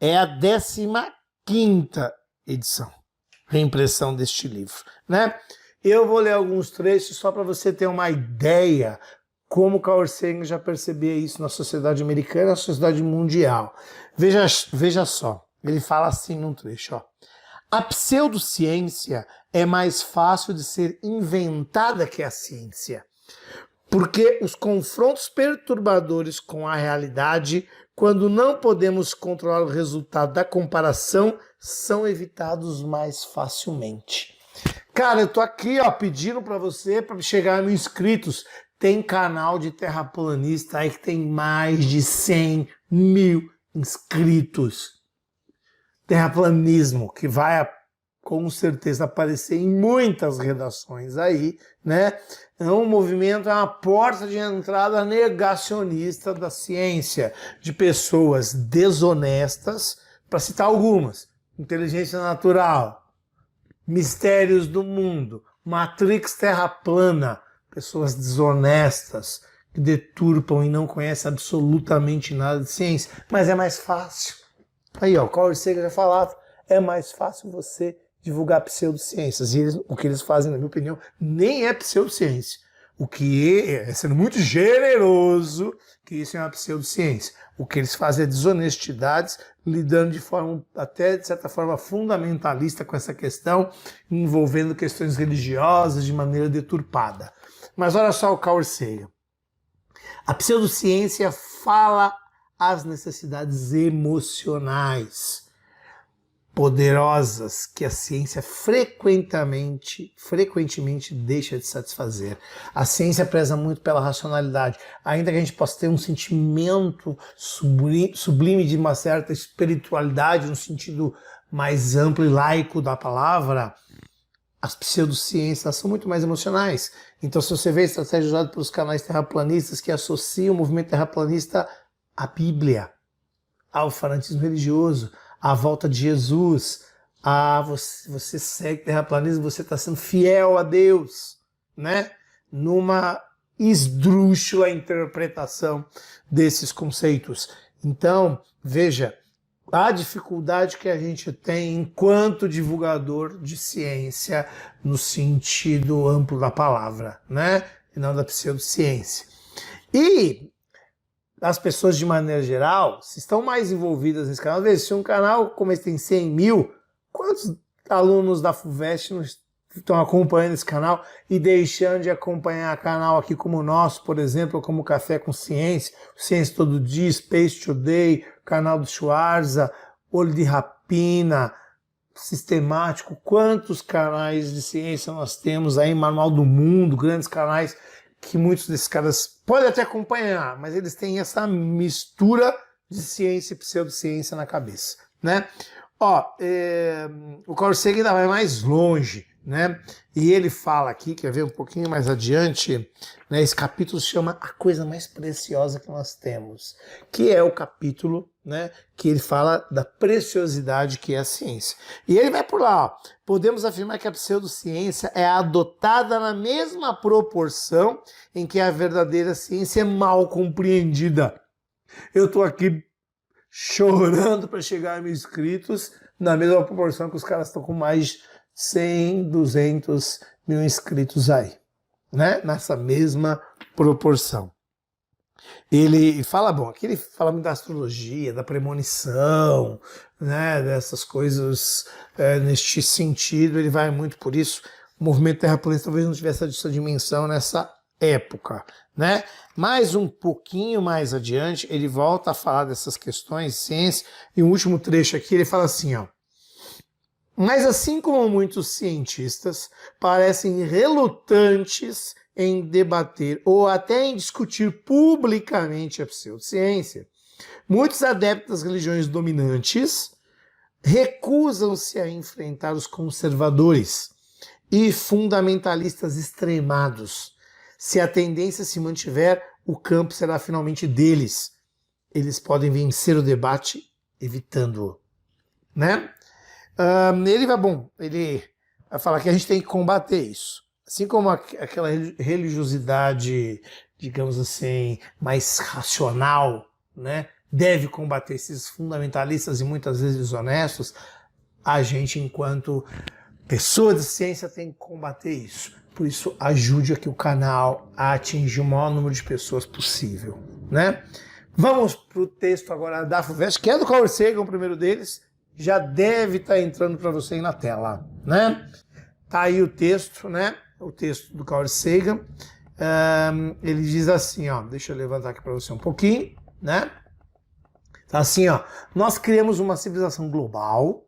É a 15ª edição. Reimpressão deste livro, né? Eu vou ler alguns trechos só para você ter uma ideia como Carl Sagan já percebia isso na sociedade americana, na sociedade mundial. Veja só, ele fala assim num trecho, ó. A pseudociência é mais fácil de ser inventada que a ciência, porque os confrontos perturbadores com a realidade, quando não podemos controlar o resultado da comparação, são evitados mais facilmente. Cara, eu tô aqui, ó, pedindo para você, para chegar a 1000 inscritos. Tem canal de terraplanista aí que tem mais de 100.000 inscritos. Terraplanismo, que vai com certeza aparecer em muitas redações aí, né? É um movimento, é uma porta de entrada negacionista da ciência, de pessoas desonestas, para citar algumas. Inteligência natural, mistérios do mundo, Matrix terra plana, pessoas desonestas que deturpam e não conhecem absolutamente nada de ciência, mas é mais fácil. Aí, ó, o Carl Sagan já falava, é mais fácil você divulgar pseudociências. E o que eles fazem, na minha opinião, nem é pseudociência. O que é, sendo muito generoso, que isso é uma pseudociência. O que eles fazem é desonestidades, lidando de forma, até de certa forma, fundamentalista com essa questão, envolvendo questões religiosas de maneira deturpada. Mas olha só o Carl Sagan. A pseudociência fala às necessidades emocionais poderosas que a ciência frequentemente deixa de satisfazer. A ciência preza muito pela racionalidade, ainda que a gente possa ter um sentimento sublime de uma certa espiritualidade no sentido mais amplo e laico da palavra. As pseudociências são muito mais emocionais. Então, se você vê a estratégia usada pelos canais terraplanistas que associam o movimento terraplanista à Bíblia, ao fanatismo religioso, à volta de Jesus, você segue terraplanismo, você está sendo fiel a Deus, né? Numa esdrúxula interpretação desses conceitos. Então, veja, a dificuldade que a gente tem enquanto divulgador de ciência no sentido amplo da palavra, né? E não da pseudociência. E as pessoas, de maneira geral, se estão mais envolvidas nesse canal, veja, se um canal como esse tem 100 mil, quantos alunos da FUVEST estão acompanhando esse canal e deixando de acompanhar canal aqui como o nosso, por exemplo, como Café com Ciência, Ciência Todo Dia, Space Today, canal do Schwarza, Olho de Rapina, Sistemático, quantos canais de ciência nós temos aí, Manual do Mundo, grandes canais que muitos desses caras podem até acompanhar, mas eles têm essa mistura de ciência e pseudociência na cabeça, né? O Carl Sagan ainda vai mais longe, né? E ele fala aqui, quer ver um pouquinho mais adiante, né? Esse capítulo se chama A Coisa Mais Preciosa que Nós Temos, que é o capítulo, né, que ele fala da preciosidade que é a ciência. E ele vai por lá, ó. Podemos afirmar que a pseudociência é adotada na mesma proporção em que a verdadeira ciência é mal compreendida. Eu estou aqui chorando para chegar a 1.000 inscritos, na mesma proporção que os caras estão com mais de 100, 200 mil inscritos aí, né? Nessa mesma proporção. Ele fala, bom, aqui ele fala muito da astrologia, da premonição, né, dessas coisas, neste sentido, ele vai muito por isso. O movimento terraplanista talvez não tivesse essa dimensão nessa época, né? Mas um pouquinho mais adiante, ele volta a falar dessas questões de ciência, e o último trecho aqui, ele fala assim, ó: mas assim como muitos cientistas parecem relutantes em debater ou até em discutir publicamente a pseudociência, muitos adeptos das religiões dominantes recusam-se a enfrentar os conservadores e fundamentalistas extremados. Se a tendência se mantiver, o campo será finalmente deles. Eles podem vencer o debate evitando-o, né? Ele vai falar que a gente tem que combater isso. Assim como aquela religiosidade, digamos assim, mais racional, né, deve combater esses fundamentalistas e muitas vezes desonestos, a gente, enquanto pessoa de ciência, tem que combater isso. Por isso, ajude aqui o canal a atingir o maior número de pessoas possível, né? Vamos para o texto agora da FUVEST, que é do Carl Sagan, o primeiro deles. Já deve estar entrando para você aí na tela, né? Tá aí o texto, né? O texto do Carl Sagan. Ele diz assim, ó, deixa eu levantar aqui para você um pouquinho, né? Tá assim, ó: nós criamos uma civilização global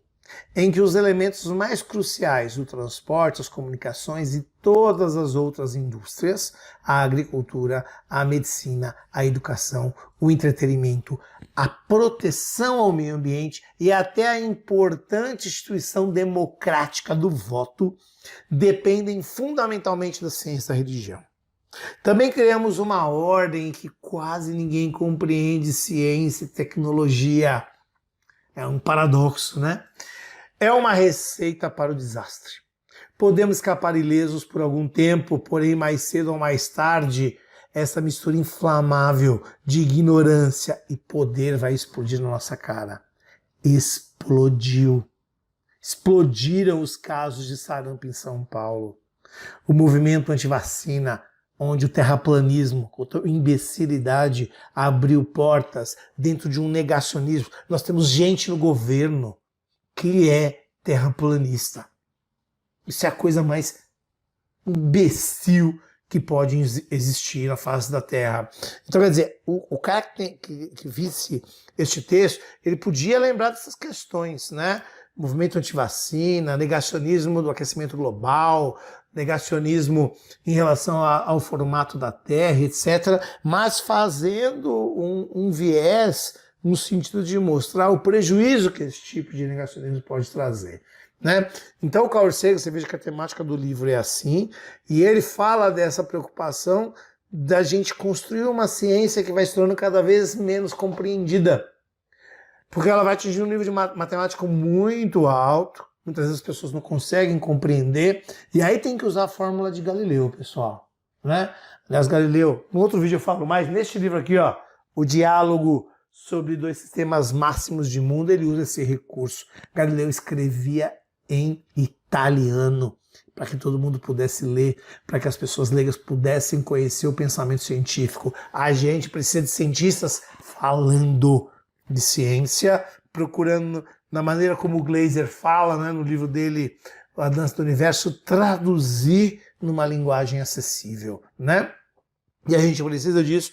em que os elementos mais cruciais, o transporte, as comunicações e todas as outras indústrias, a agricultura, a medicina, a educação, o entretenimento, a proteção ao meio ambiente e até a importante instituição democrática do voto, dependem fundamentalmente da ciência da religião. Também criamos uma ordem em que quase ninguém compreende ciência e tecnologia. É um paradoxo, né? É uma receita para o desastre. Podemos escapar ilesos por algum tempo, porém mais cedo ou mais tarde, essa mistura inflamável de ignorância e poder vai explodir na nossa cara. Explodiu. Explodiram os casos de sarampo em São Paulo. O movimento antivacina, onde o terraplanismo, a imbecilidade, abriu portas dentro de um negacionismo. Nós temos gente no governo que é terraplanista. Isso é a coisa mais imbecil que podem existir na face da Terra. Então, quer dizer, o cara que visse este texto, ele podia lembrar dessas questões, né? Movimento antivacina, negacionismo do aquecimento global, negacionismo em relação ao formato da Terra, etc., mas fazendo um viés no sentido de mostrar o prejuízo que esse tipo de negacionismo pode trazer. Né? Então o Carl Sagan, você veja que a temática do livro é assim, e ele fala dessa preocupação da gente construir uma ciência que vai se tornando cada vez menos compreendida, porque ela vai atingir um nível de matemática muito alto, muitas vezes as pessoas não conseguem compreender, e aí tem que usar a fórmula de Galileu, pessoal. Né? Aliás, Galileu, no outro vídeo eu falo mais, neste livro aqui, ó, o diálogo sobre dois sistemas máximos de mundo, ele usa esse recurso. Galileu escrevia em italiano, para que todo mundo pudesse ler, para que as pessoas leigas pudessem conhecer o pensamento científico. A gente precisa de cientistas falando de ciência, procurando, na maneira como o Glaser fala, né, no livro dele, A Dança do Universo, traduzir numa linguagem acessível. Né? E a gente precisa disso.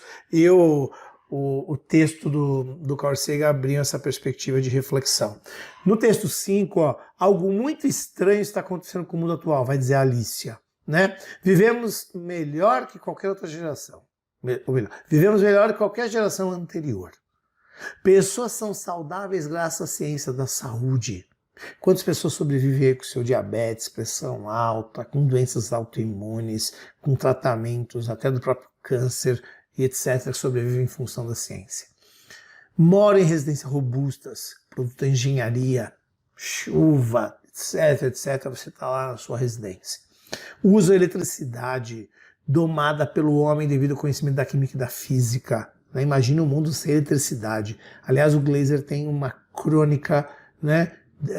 O texto do Carl Sagan abriu essa perspectiva de reflexão. No texto 5, ó, algo muito estranho está acontecendo com o mundo atual, vai dizer a Alicia. Né? Vivemos melhor que qualquer outra geração. Ou melhor, vivemos melhor que qualquer geração anterior. Pessoas são saudáveis graças à ciência da saúde. Quantas pessoas sobrevivem com seu diabetes, pressão alta, com doenças autoimunes, com tratamentos até do próprio câncer, e etc., que sobrevivem em função da ciência. Moram em residências robustas, produto da engenharia, chuva, etc., você está lá na sua residência. Usa a eletricidade domada pelo homem devido ao conhecimento da química e da física. Né? Imagina um mundo sem eletricidade. Aliás, o Glaser tem uma crônica, né,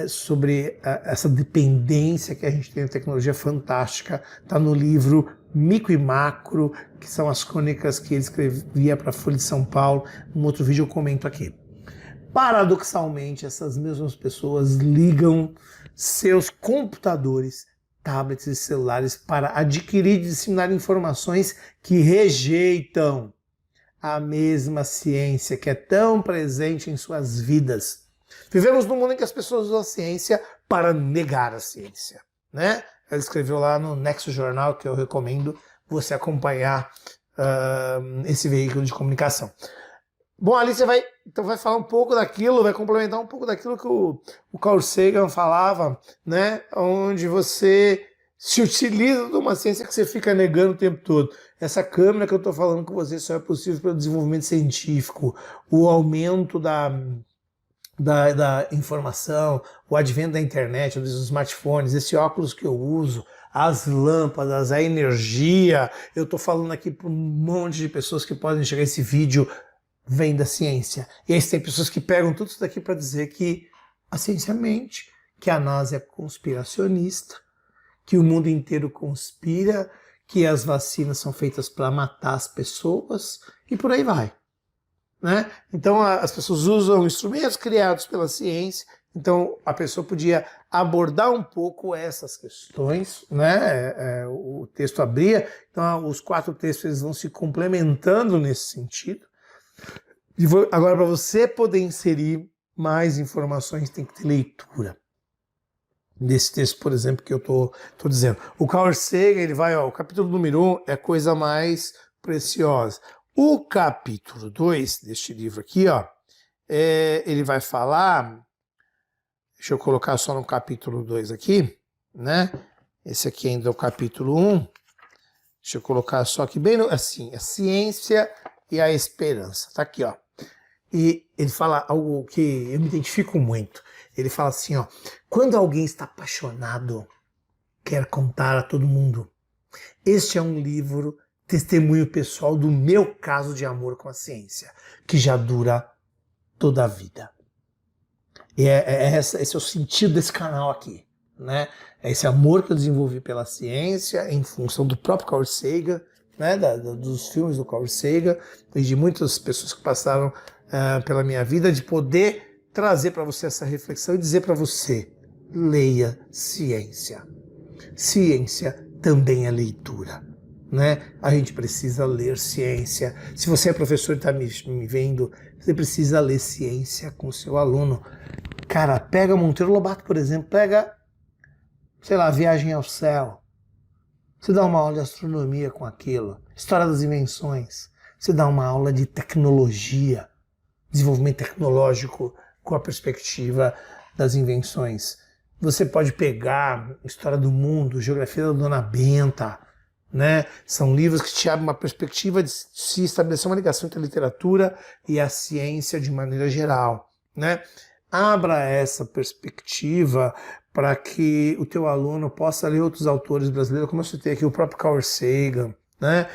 sobre essa dependência que a gente tem da tecnologia fantástica. Está no livro Micro e Macro, que são as crônicas que ele escrevia para a Folha de São Paulo. Um outro vídeo eu comento aqui. Paradoxalmente, essas mesmas pessoas ligam seus computadores, tablets e celulares para adquirir e disseminar informações que rejeitam a mesma ciência que é tão presente em suas vidas. Vivemos num mundo em que as pessoas usam a ciência para negar a ciência. Né? Ela escreveu lá no Nexo Jornal, que eu recomendo você acompanhar esse veículo de comunicação. Bom, ali você vai falar um pouco daquilo, vai complementar um pouco daquilo que o Carl Sagan falava, né? Onde você se utiliza de uma ciência que você fica negando o tempo todo. Essa câmera que eu estou falando com você só é possível pelo desenvolvimento científico, o aumento da informação, o advento da internet, dos smartphones, esse óculos que eu uso, as lâmpadas, a energia. Eu estou falando aqui para um monte de pessoas que podem chegar esse vídeo, vem da ciência. E aí tem pessoas que pegam tudo isso daqui para dizer que a ciência mente, que a NASA é conspiracionista, que o mundo inteiro conspira, que as vacinas são feitas para matar as pessoas e por aí vai. Né? Então as pessoas usam instrumentos criados pela ciência, então a pessoa podia abordar um pouco essas questões, né? O texto abria, então os 4 textos eles vão se complementando nesse sentido. E agora, para você poder inserir mais informações, tem que ter leitura. Desse texto, por exemplo, que eu tô dizendo. O Carl Sagan, ele vai, ó, o capítulo número 1 é a coisa mais preciosa. O capítulo 2 deste livro aqui, ó, ele vai falar, deixa eu colocar só no capítulo 2 aqui, né? Esse aqui ainda é o capítulo 1. Deixa eu colocar só aqui bem assim, a ciência e a esperança. Tá aqui, ó. E ele fala algo que eu me identifico muito. Ele fala assim, ó, quando alguém está apaixonado, quer contar a todo mundo. Este é um livro testemunho pessoal do meu caso de amor com a ciência, que já dura toda a vida. E esse é o sentido desse canal aqui, né? É esse amor que eu desenvolvi pela ciência, em função do próprio Carl Sagan, né? Dos filmes do Carl Sagan, e de muitas pessoas que passaram pela minha vida, de poder trazer para você essa reflexão e dizer para você, leia ciência. Ciência também é leitura. né? A gente precisa ler ciência. Se você é professor e está me vendo, você precisa ler ciência com o seu aluno. Cara, pega Monteiro Lobato, por exemplo, pega, sei lá, Viagem ao Céu. Você dá uma aula de astronomia com aquilo, história das invenções. Você dá uma aula de tecnologia, desenvolvimento tecnológico com a perspectiva das invenções. Você pode pegar História do Mundo, Geografia da Dona Benta, né? São livros que te abrem uma perspectiva de se estabelecer uma ligação entre a literatura e a ciência de maneira geral, né? Abra essa perspectiva para que o teu aluno possa ler outros autores brasileiros, como eu citei aqui, o próprio Carl Sagan, né?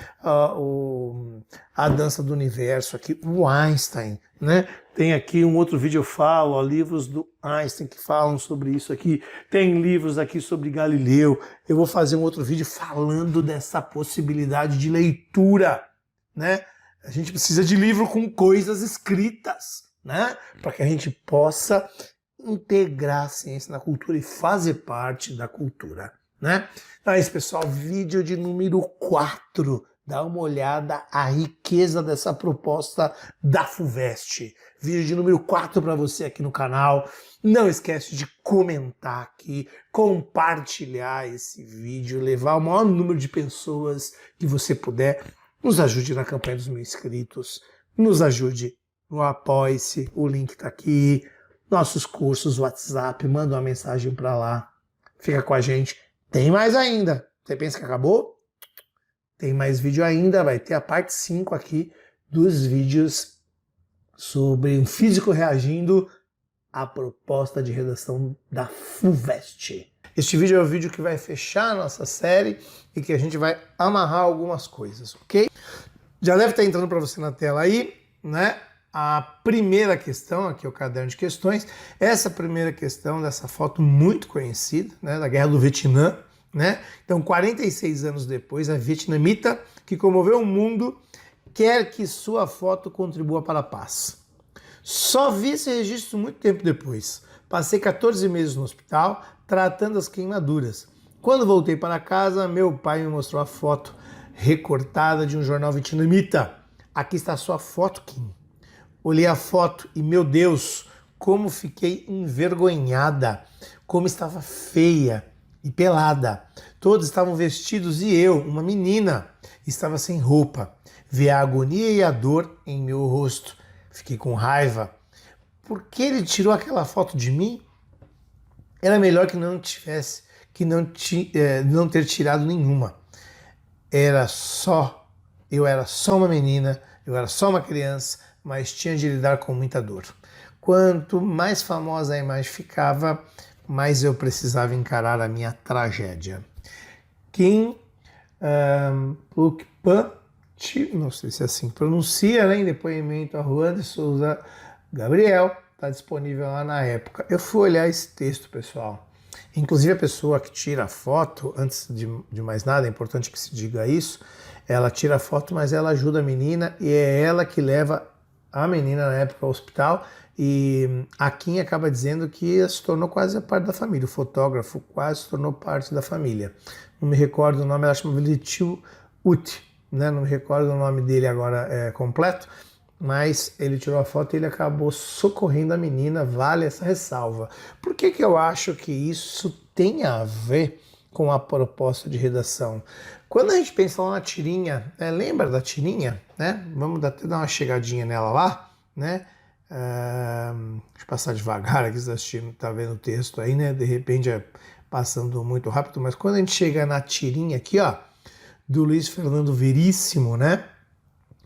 A Dança do Universo aqui, o Einstein, né? Tem aqui um outro vídeo, eu falo, livros do Einstein que falam sobre isso aqui. Tem livros aqui sobre Galileu. Eu vou fazer um outro vídeo falando dessa possibilidade de leitura, né? A gente precisa de livro com coisas escritas, né? Para que a gente possa integrar a ciência na cultura e fazer parte da cultura, né? Então é isso, pessoal. Vídeo de número 4. Dá uma olhada à riqueza dessa proposta da FUVEST. Vídeo de número 4 para você aqui no canal. Não esquece de comentar aqui, compartilhar esse vídeo, levar o maior número de pessoas que você puder. Nos ajude na campanha dos 1000 inscritos. Nos ajude no Apoie-se. O link está aqui. Nossos cursos, WhatsApp. Manda uma mensagem para lá. Fica com a gente. Tem mais ainda. Você pensa que acabou? Tem mais vídeo ainda, vai ter a parte 5 aqui dos vídeos sobre um físico reagindo à proposta de redação da FUVEST. Este vídeo é o vídeo que vai fechar a nossa série e que a gente vai amarrar algumas coisas, ok? Já deve estar entrando para você na tela aí, né? A primeira questão, aqui é o caderno de questões, essa primeira questão dessa foto muito conhecida, né, da Guerra do Vietnã, né? Então, 46 anos depois, a vietnamita que comoveu o mundo quer que sua foto contribua para a paz. Só vi esse registro muito tempo depois. Passei 14 meses no hospital tratando as queimaduras. Quando voltei para casa, meu pai me mostrou a foto recortada de um jornal vietnamita. Aqui está a sua foto, Kim. Olhei a foto e, meu Deus, como fiquei envergonhada, como estava feia e pelada. Todos estavam vestidos e eu, uma menina, estava sem roupa. Vi a agonia e a dor em meu rosto. Fiquei com raiva. Por que ele tirou aquela foto de mim? Era melhor que não tivesse, não ter tirado nenhuma. Eu era só uma menina, eu era só uma criança, mas tinha de lidar com muita dor. Quanto mais famosa a imagem ficava, mais eu precisava encarar a minha tragédia. Kim Plukpan, não sei se é assim que pronuncia, né? Em depoimento a Juan de Souza Gabriel, está disponível lá na época. Eu fui olhar esse texto, pessoal. Inclusive a pessoa que tira a foto, antes de mais nada, é importante que se diga isso, ela tira a foto, mas ela ajuda a menina e é ela que leva a menina na época ao hospital, e a Kim acaba dizendo que se tornou quase a parte da família, o fotógrafo quase se tornou parte da família. Não me recordo o nome, ela chama de Tio Ut, né? Não me recordo o nome dele agora completo, mas ele tirou a foto e ele acabou socorrendo a menina, vale essa ressalva. Por que eu acho que isso tem a ver com a proposta de redação? Quando a gente pensa lá na tirinha, lembra da tirinha? Né? Vamos até dar uma chegadinha nela lá, né? Deixa eu passar devagar aqui, você está vendo o texto aí, né? De repente passando muito rápido, mas quando a gente chega na tirinha aqui, ó, do Luiz Fernando Veríssimo, né?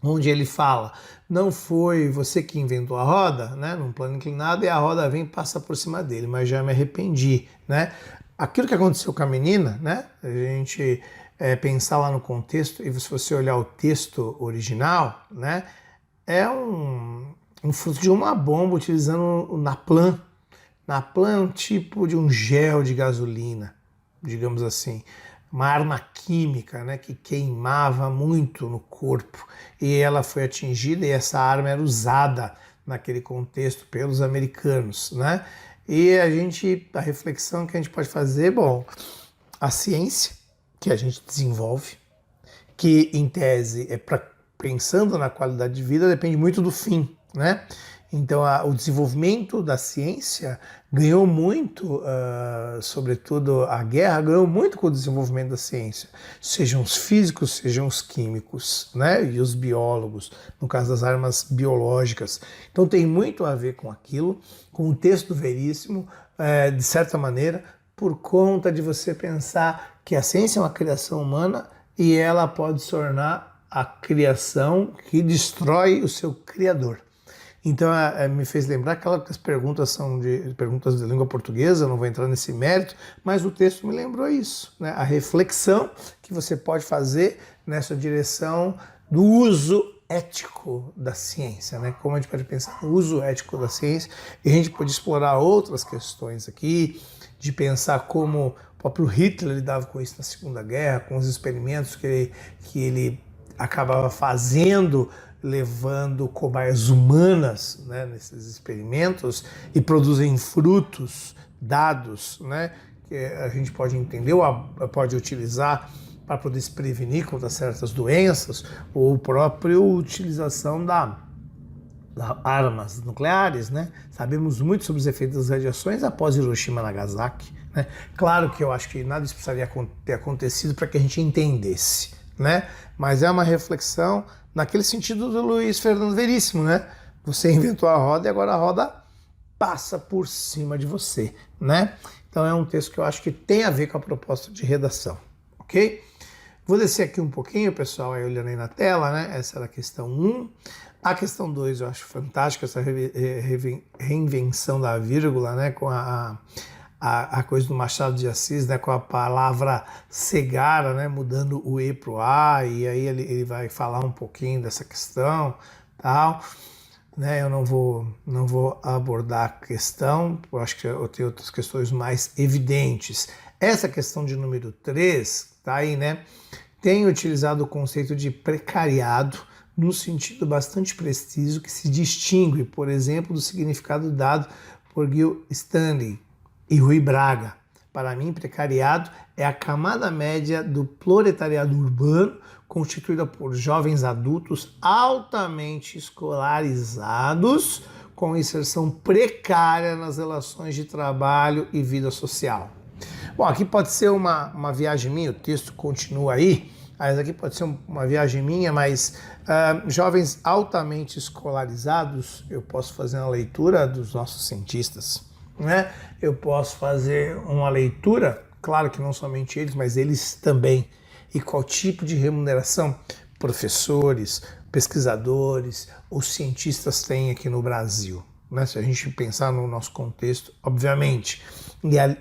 Onde ele fala, não foi você que inventou a roda, né? Num plano inclinado, e a roda vem e passa por cima dele, mas já me arrependi, né? Aquilo que aconteceu com a menina, né? A gente pensar lá no contexto, e se você olhar o texto original, né? É um fruto de uma bomba utilizando o Naplan. Naplan é um tipo de um gel de gasolina, digamos assim. Uma arma química, né, que queimava muito no corpo, e ela foi atingida e essa arma era usada naquele contexto pelos americanos, né? E a reflexão que a gente pode fazer, bom, a ciência que a gente desenvolve que em tese pensando na qualidade de vida, depende muito do fim, né? Então, o desenvolvimento da ciência ganhou muito, sobretudo a guerra, ganhou muito com o desenvolvimento da ciência. Sejam os físicos, sejam os químicos, né? E os biólogos, no caso das armas biológicas. Então, tem muito a ver com aquilo, com o texto Veríssimo, de certa maneira, por conta de você pensar que a ciência é uma criação humana e ela pode se tornar a criação que destrói o seu criador. Então, me fez lembrar que as perguntas são perguntas de língua portuguesa, não vou entrar nesse mérito, mas o texto me lembrou isso, né? A reflexão que você pode fazer nessa direção do uso ético da ciência, né? Como a gente pode pensar no uso ético da ciência, e a gente pode explorar outras questões aqui, de pensar como o próprio Hitler lidava com isso na Segunda Guerra, com os experimentos que ele acabava fazendo, levando cobaias humanas, né, nesses experimentos, e produzem frutos, dados, né, que a gente pode entender ou pode utilizar para poder se prevenir contra certas doenças, ou própria utilização da armas nucleares, né? Sabemos muito sobre os efeitos das radiações após Hiroshima e Nagasaki, né? Claro que eu acho que nada disso precisaria ter acontecido para que a gente entendesse, né? Mas é uma reflexão naquele sentido do Luiz Fernando Veríssimo, né? Você inventou a roda e agora a roda passa por cima de você, né? Então é um texto que eu acho que tem a ver com a proposta de redação, ok? Vou descer aqui um pouquinho, pessoal, aí olhando aí na tela, né? Essa era a questão 1. A questão 2 eu acho fantástica, essa reinvenção da vírgula, né? Com a coisa do Machado de Assis, né, com a palavra cegara, né, mudando o E para o A, e aí ele vai falar um pouquinho dessa questão, tal, né, eu não vou abordar a questão, eu acho que eu tenho outras questões mais evidentes. Essa questão de número 3, tá aí, né, tem utilizado o conceito de precariado, num sentido bastante preciso, que se distingue, por exemplo, do significado dado por Gil Stanley e Rui Braga. Para mim, precariado é a camada média do proletariado urbano, constituída por jovens adultos altamente escolarizados, com inserção precária nas relações de trabalho e vida social. Bom, aqui pode ser uma viagem minha, o texto continua aí, mas aqui pode ser uma viagem minha, mas jovens altamente escolarizados, eu posso fazer uma leitura dos nossos cientistas, né? Eu posso fazer uma leitura, claro que não somente eles, mas eles também. E qual tipo de remuneração professores, pesquisadores ou cientistas têm aqui no Brasil, né? Se a gente pensar no nosso contexto, obviamente.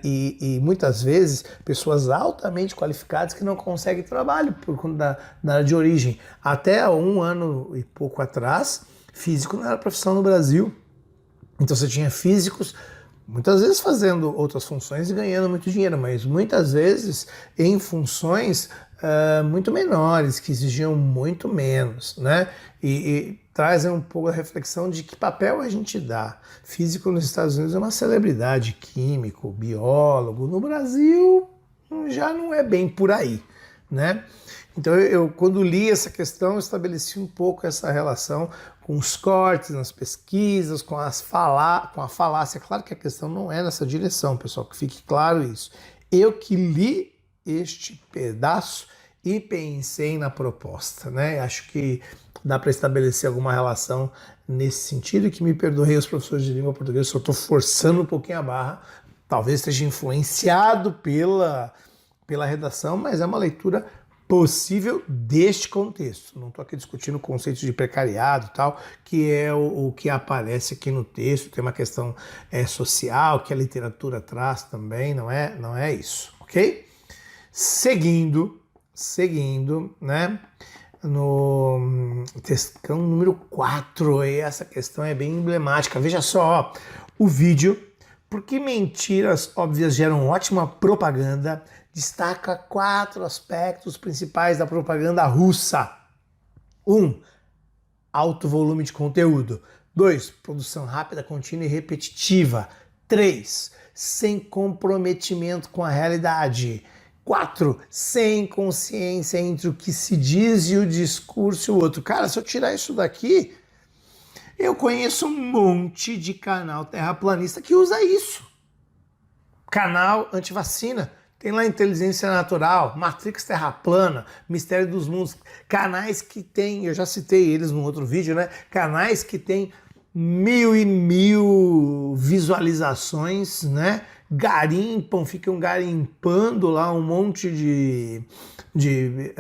E muitas vezes pessoas altamente qualificadas que não conseguem trabalho por conta da área de origem. Até 1 ano e pouco atrás, físico não era profissão no Brasil. Então você tinha físicos muitas vezes fazendo outras funções e ganhando muito dinheiro, mas muitas vezes em funções muito menores, que exigiam muito menos, né? E trazem um pouco a reflexão de que papel a gente dá. Físico nos Estados Unidos é uma celebridade, químico, biólogo. No Brasil já não é bem por aí, né? Então eu quando li essa questão, estabeleci um pouco essa relação com os cortes nas pesquisas, com a falácia. Claro que a questão não é nessa direção, pessoal, que fique claro isso. Eu que li este pedaço e pensei na proposta, né? Acho que dá para estabelecer alguma relação nesse sentido, e que me perdoem os professores de língua portuguesa se eu estou forçando um pouquinho a barra, talvez esteja influenciado pela redação, mas é uma leitura possível deste contexto. Não estou aqui discutindo o conceito de precariado e tal, que é o que aparece aqui no texto. Tem uma questão social que a literatura traz também, não é isso, ok? Seguindo, né? No questão número 4, e essa questão é bem emblemática. Veja só, ó, o vídeo "Por que mentiras óbvias geram ótima propaganda?" destaca 4 aspectos principais da propaganda russa. 1. Alto volume de conteúdo. 2. Produção rápida, contínua e repetitiva. 3. Sem comprometimento com a realidade. 4, sem consciência entre o que se diz e o discurso e o outro. Cara, se eu tirar isso daqui, eu conheço um monte de canal terraplanista que usa isso. Canal antivacina. Tem lá Inteligência Natural, Matrix Terra Plana, Mistério dos Mundos. Canais que tem, eu já citei eles num outro vídeo, né? Canais que tem 1000 visualizações, né? Garimpam, ficam garimpando lá um monte de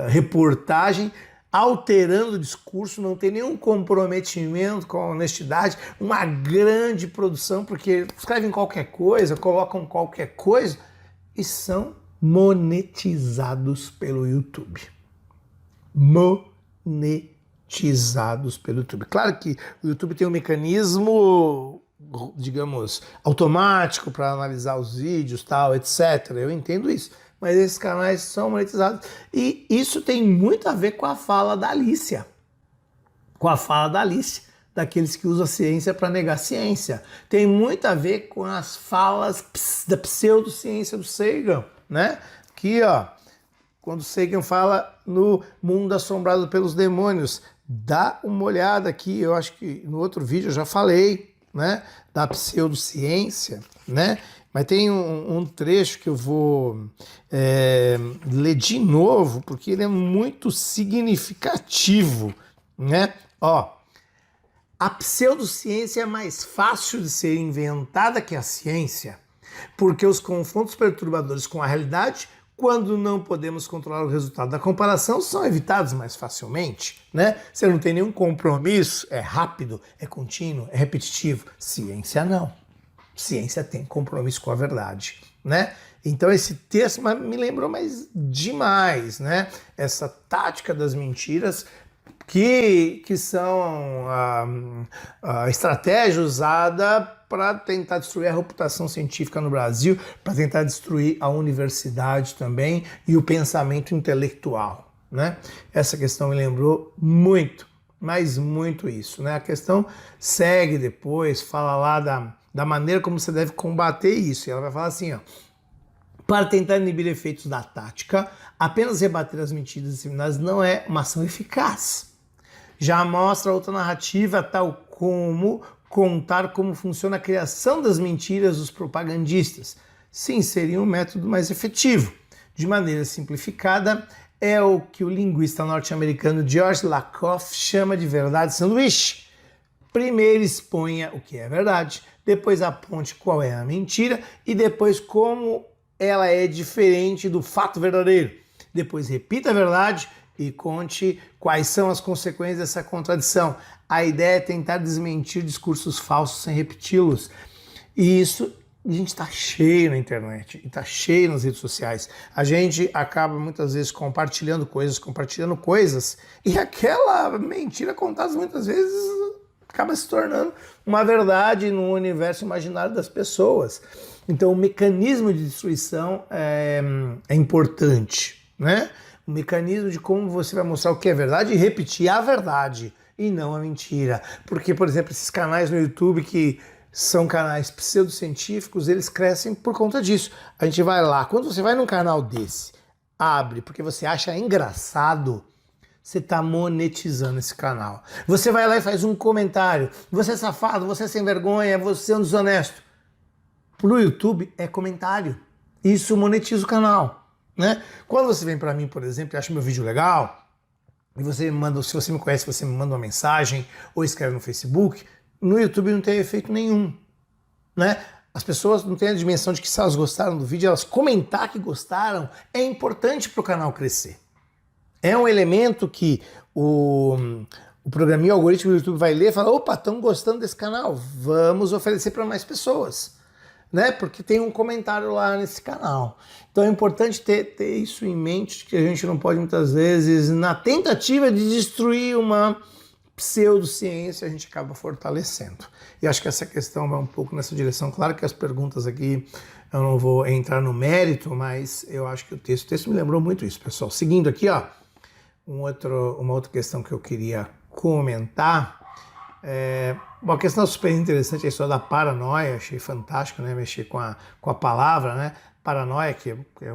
reportagem, alterando o discurso, não tem nenhum comprometimento com a honestidade, uma grande produção, porque escrevem qualquer coisa, colocam qualquer coisa e são monetizados pelo YouTube. Monetizados pelo YouTube. Claro que o YouTube tem um mecanismo, digamos, automático para analisar os vídeos, tal, etc. Eu entendo isso. Mas esses canais são monetizados. E isso tem muito a ver com a fala da Alicia. Com a fala da Alicia, daqueles que usam a ciência para negar a ciência. Tem muito a ver com as falas da pseudociência do Sagan, né? Aqui, ó, quando Sagan fala no mundo assombrado pelos demônios, dá uma olhada aqui, eu acho que no outro vídeo eu já falei, né, da pseudociência, né? Mas tem um trecho que eu vou ler de novo, porque ele é muito significativo, né? Ó, a pseudociência é mais fácil de ser inventada que a ciência, porque os confrontos perturbadores com a realidade, quando não podemos controlar o resultado da comparação, são evitados mais facilmente, né? Você não tem nenhum compromisso, é rápido, é contínuo, é repetitivo. Ciência não. Ciência tem compromisso com a verdade, né? Então esse texto me lembrou mais demais, né? Essa tática das mentiras que são a estratégia usada para tentar destruir a reputação científica no Brasil, para tentar destruir a universidade também e o pensamento intelectual, né? Essa questão me lembrou muito, mas muito isso, né? A questão segue depois, fala lá da maneira como você deve combater isso. E ela vai falar assim, ó: para tentar inibir efeitos da tática, apenas rebater as mentiras disseminadas não é uma ação eficaz. Já mostra outra narrativa, tal como contar como funciona a criação das mentiras dos propagandistas. Sim, seria um método mais efetivo. De maneira simplificada, é o que o linguista norte-americano George Lakoff chama de verdade sanduíche. Primeiro exponha o que é verdade, depois aponte qual é a mentira e depois como ela é diferente do fato verdadeiro. Depois repita a verdade e conte quais são as consequências dessa contradição. A ideia é tentar desmentir discursos falsos sem repeti-los. E isso a gente está cheio na internet, está cheio nas redes sociais. A gente acaba muitas vezes compartilhando coisas, e aquela mentira contada muitas vezes acaba se tornando uma verdade no universo imaginário das pessoas. Então o mecanismo de destruição é importante, né? O mecanismo de como você vai mostrar o que é verdade e repetir a verdade e não a mentira. Porque, por exemplo, esses canais no YouTube que são canais pseudocientíficos, eles crescem por conta disso. A gente vai lá, quando você vai num canal desse, abre porque você acha engraçado, você está monetizando esse canal. Você vai lá e faz um comentário: você é safado, você é sem vergonha, você é um desonesto. No YouTube é comentário. Isso monetiza o canal, né? Quando você vem para mim, por exemplo, e acha meu vídeo legal, e você me manda, se você me conhece, você me manda uma mensagem ou escreve no Facebook, no YouTube não tem efeito nenhum, né? As pessoas não têm a dimensão de que se elas gostaram do vídeo, elas comentar que gostaram é importante para o canal crescer. É um elemento que o programinha, o algoritmo do YouTube vai ler e fala: opa, estão gostando desse canal, vamos oferecer para mais pessoas, né? Porque tem um comentário lá nesse canal. Então é importante ter isso em mente, que a gente não pode muitas vezes, na tentativa de destruir uma pseudociência, a gente acaba fortalecendo. E acho que essa questão vai um pouco nessa direção. Claro que as perguntas aqui eu não vou entrar no mérito, mas eu acho que o texto me lembrou muito isso, pessoal. Seguindo aqui, ó, uma outra questão que eu queria comentar. Uma questão super interessante é a história da paranoia. Achei fantástico, né? Mexer com a palavra, né? paranoia, que é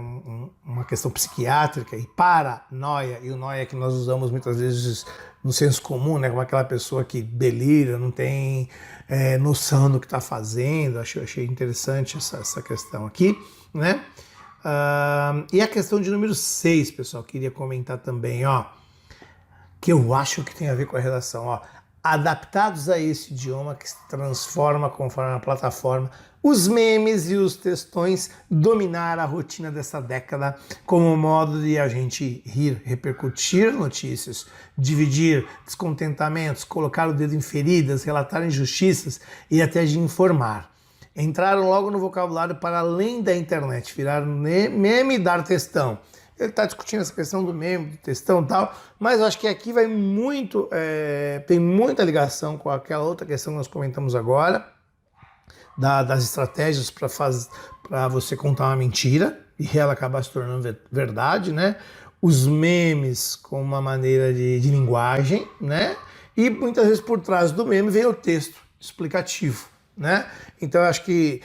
uma questão psiquiátrica, e paranoia, e o noia que nós usamos muitas vezes no senso comum, né, como aquela pessoa que delira, não tem noção do que está fazendo. Achei interessante essa questão aqui, né? E a questão de número 6, pessoal, queria comentar também, ó, que eu acho que tem a ver com a redação, ó. Adaptados a esse idioma que se transforma conforme a plataforma, os memes e os textões dominaram a rotina dessa década como modo de a gente rir, repercutir notícias, dividir descontentamentos, colocar o dedo em feridas, relatar injustiças e até de informar. Entraram logo no vocabulário para além da internet, viraram meme e dar textão. Ele está discutindo essa questão do meme, do textão e tal, mas eu acho que aqui vai muito, tem muita ligação com aquela outra questão que nós comentamos agora, das estratégias para você contar uma mentira e ela acabar se tornando verdade, né? Os memes com uma maneira de linguagem, né? E muitas vezes por trás do meme vem o texto explicativo, né? Então eu acho que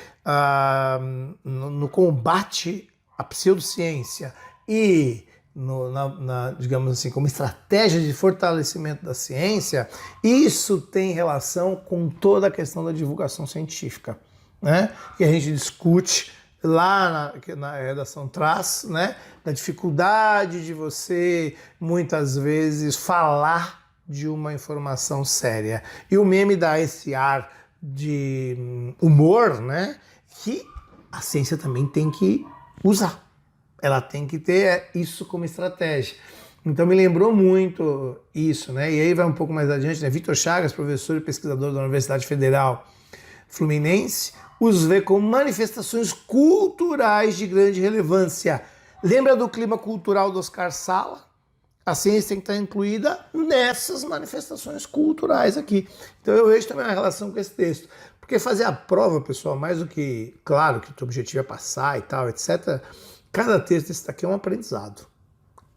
no combate à pseudociência e digamos assim, como estratégia de fortalecimento da ciência, isso tem relação com toda a questão da divulgação científica, né? Que a gente discute lá na redação traz, né? Da dificuldade de você, muitas vezes, falar de uma informação séria. E o meme dá esse ar de humor, né? Que a ciência também tem que usar. Ela tem que ter isso como estratégia. Então me lembrou muito isso, né? E aí vai um pouco mais adiante, né? Vitor Chagas, professor e pesquisador da Universidade Federal Fluminense, os vê como manifestações culturais de grande relevância. Lembra do clima cultural do Oscar Sala? A ciência tem que estar incluída nessas manifestações culturais aqui. Então eu vejo também uma relação com esse texto. Porque fazer a prova, pessoal, mais do que, claro, que o teu objetivo é passar e tal, etc., cada texto desse daqui é um aprendizado.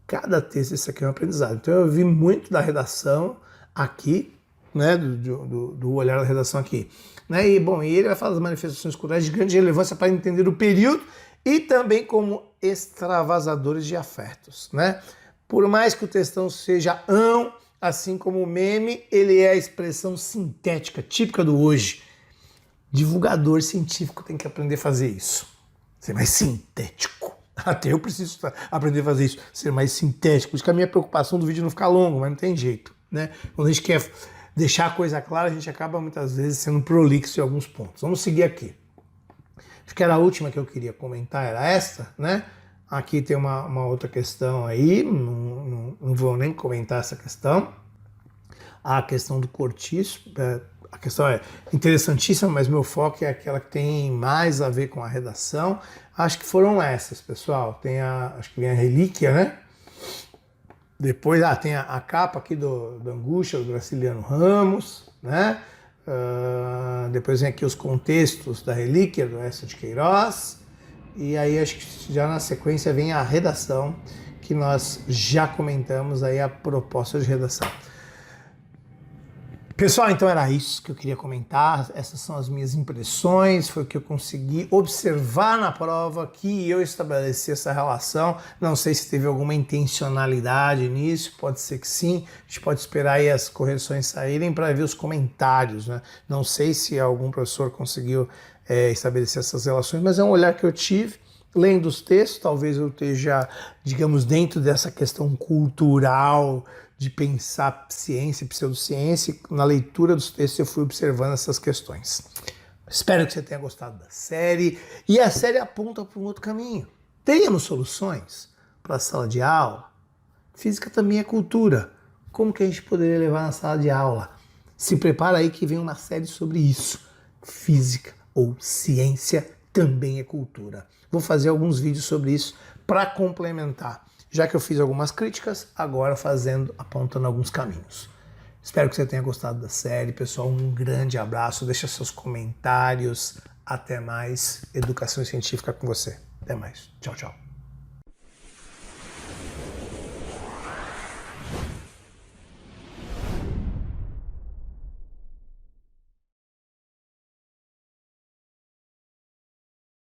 Cada texto desse aqui é um aprendizado. Então eu vi muito da redação aqui, né, do olhar da redação aqui. Né? E, bom, e ele vai falar das manifestações culturais de grande relevância para entender o período e também como extravasadores de afetos. Né? Por mais que o textão seja assim como o meme, ele é a expressão sintética, típica do hoje. Divulgador científico tem que aprender a fazer isso. Ser mais sintético. Até eu preciso aprender a fazer isso, ser mais sintético. Por isso que a minha preocupação do vídeo não ficar longo, mas não tem jeito, né? Quando a gente quer deixar a coisa clara, a gente acaba muitas vezes sendo prolixo em alguns pontos. Vamos seguir aqui. Acho que era a última que eu queria comentar, era esta, né? Aqui tem uma outra questão aí, não vou nem comentar essa questão. A questão do cortiço, a questão é interessantíssima, mas meu foco é aquela que tem mais a ver com a redação. Acho que foram essas, pessoal. Tem acho que vem a relíquia, né? Depois tem a capa aqui do Angústia, do Graciliano Ramos, né? Depois vem aqui os contextos da relíquia, do Écio de Queiroz. E aí acho que já na sequência vem a redação, que nós já comentamos aí a proposta de redação. Pessoal, então era isso que eu queria comentar, essas são as minhas impressões, foi o que eu consegui observar na prova, que eu estabeleci essa relação, não sei se teve alguma intencionalidade nisso, pode ser que sim, a gente pode esperar aí as correções saírem para ver os comentários, né? Não sei se algum professor conseguiu estabelecer essas relações, mas é um olhar que eu tive, lendo os textos, talvez eu esteja, digamos, dentro dessa questão cultural, de pensar ciência e pseudociência, na leitura dos textos eu fui observando essas questões. Espero que você tenha gostado da série, e a série aponta para um outro caminho. Teríamos soluções para a sala de aula? Física também é cultura. Como que a gente poderia levar na sala de aula? Se prepara aí que vem uma série sobre isso. Física ou ciência também é cultura. Vou fazer alguns vídeos sobre isso para complementar. Já que eu fiz algumas críticas, agora apontando alguns caminhos. Espero que você tenha gostado da série. Pessoal, um grande abraço. Deixa seus comentários. Até mais. Educação científica com você. Até mais. Tchau, tchau.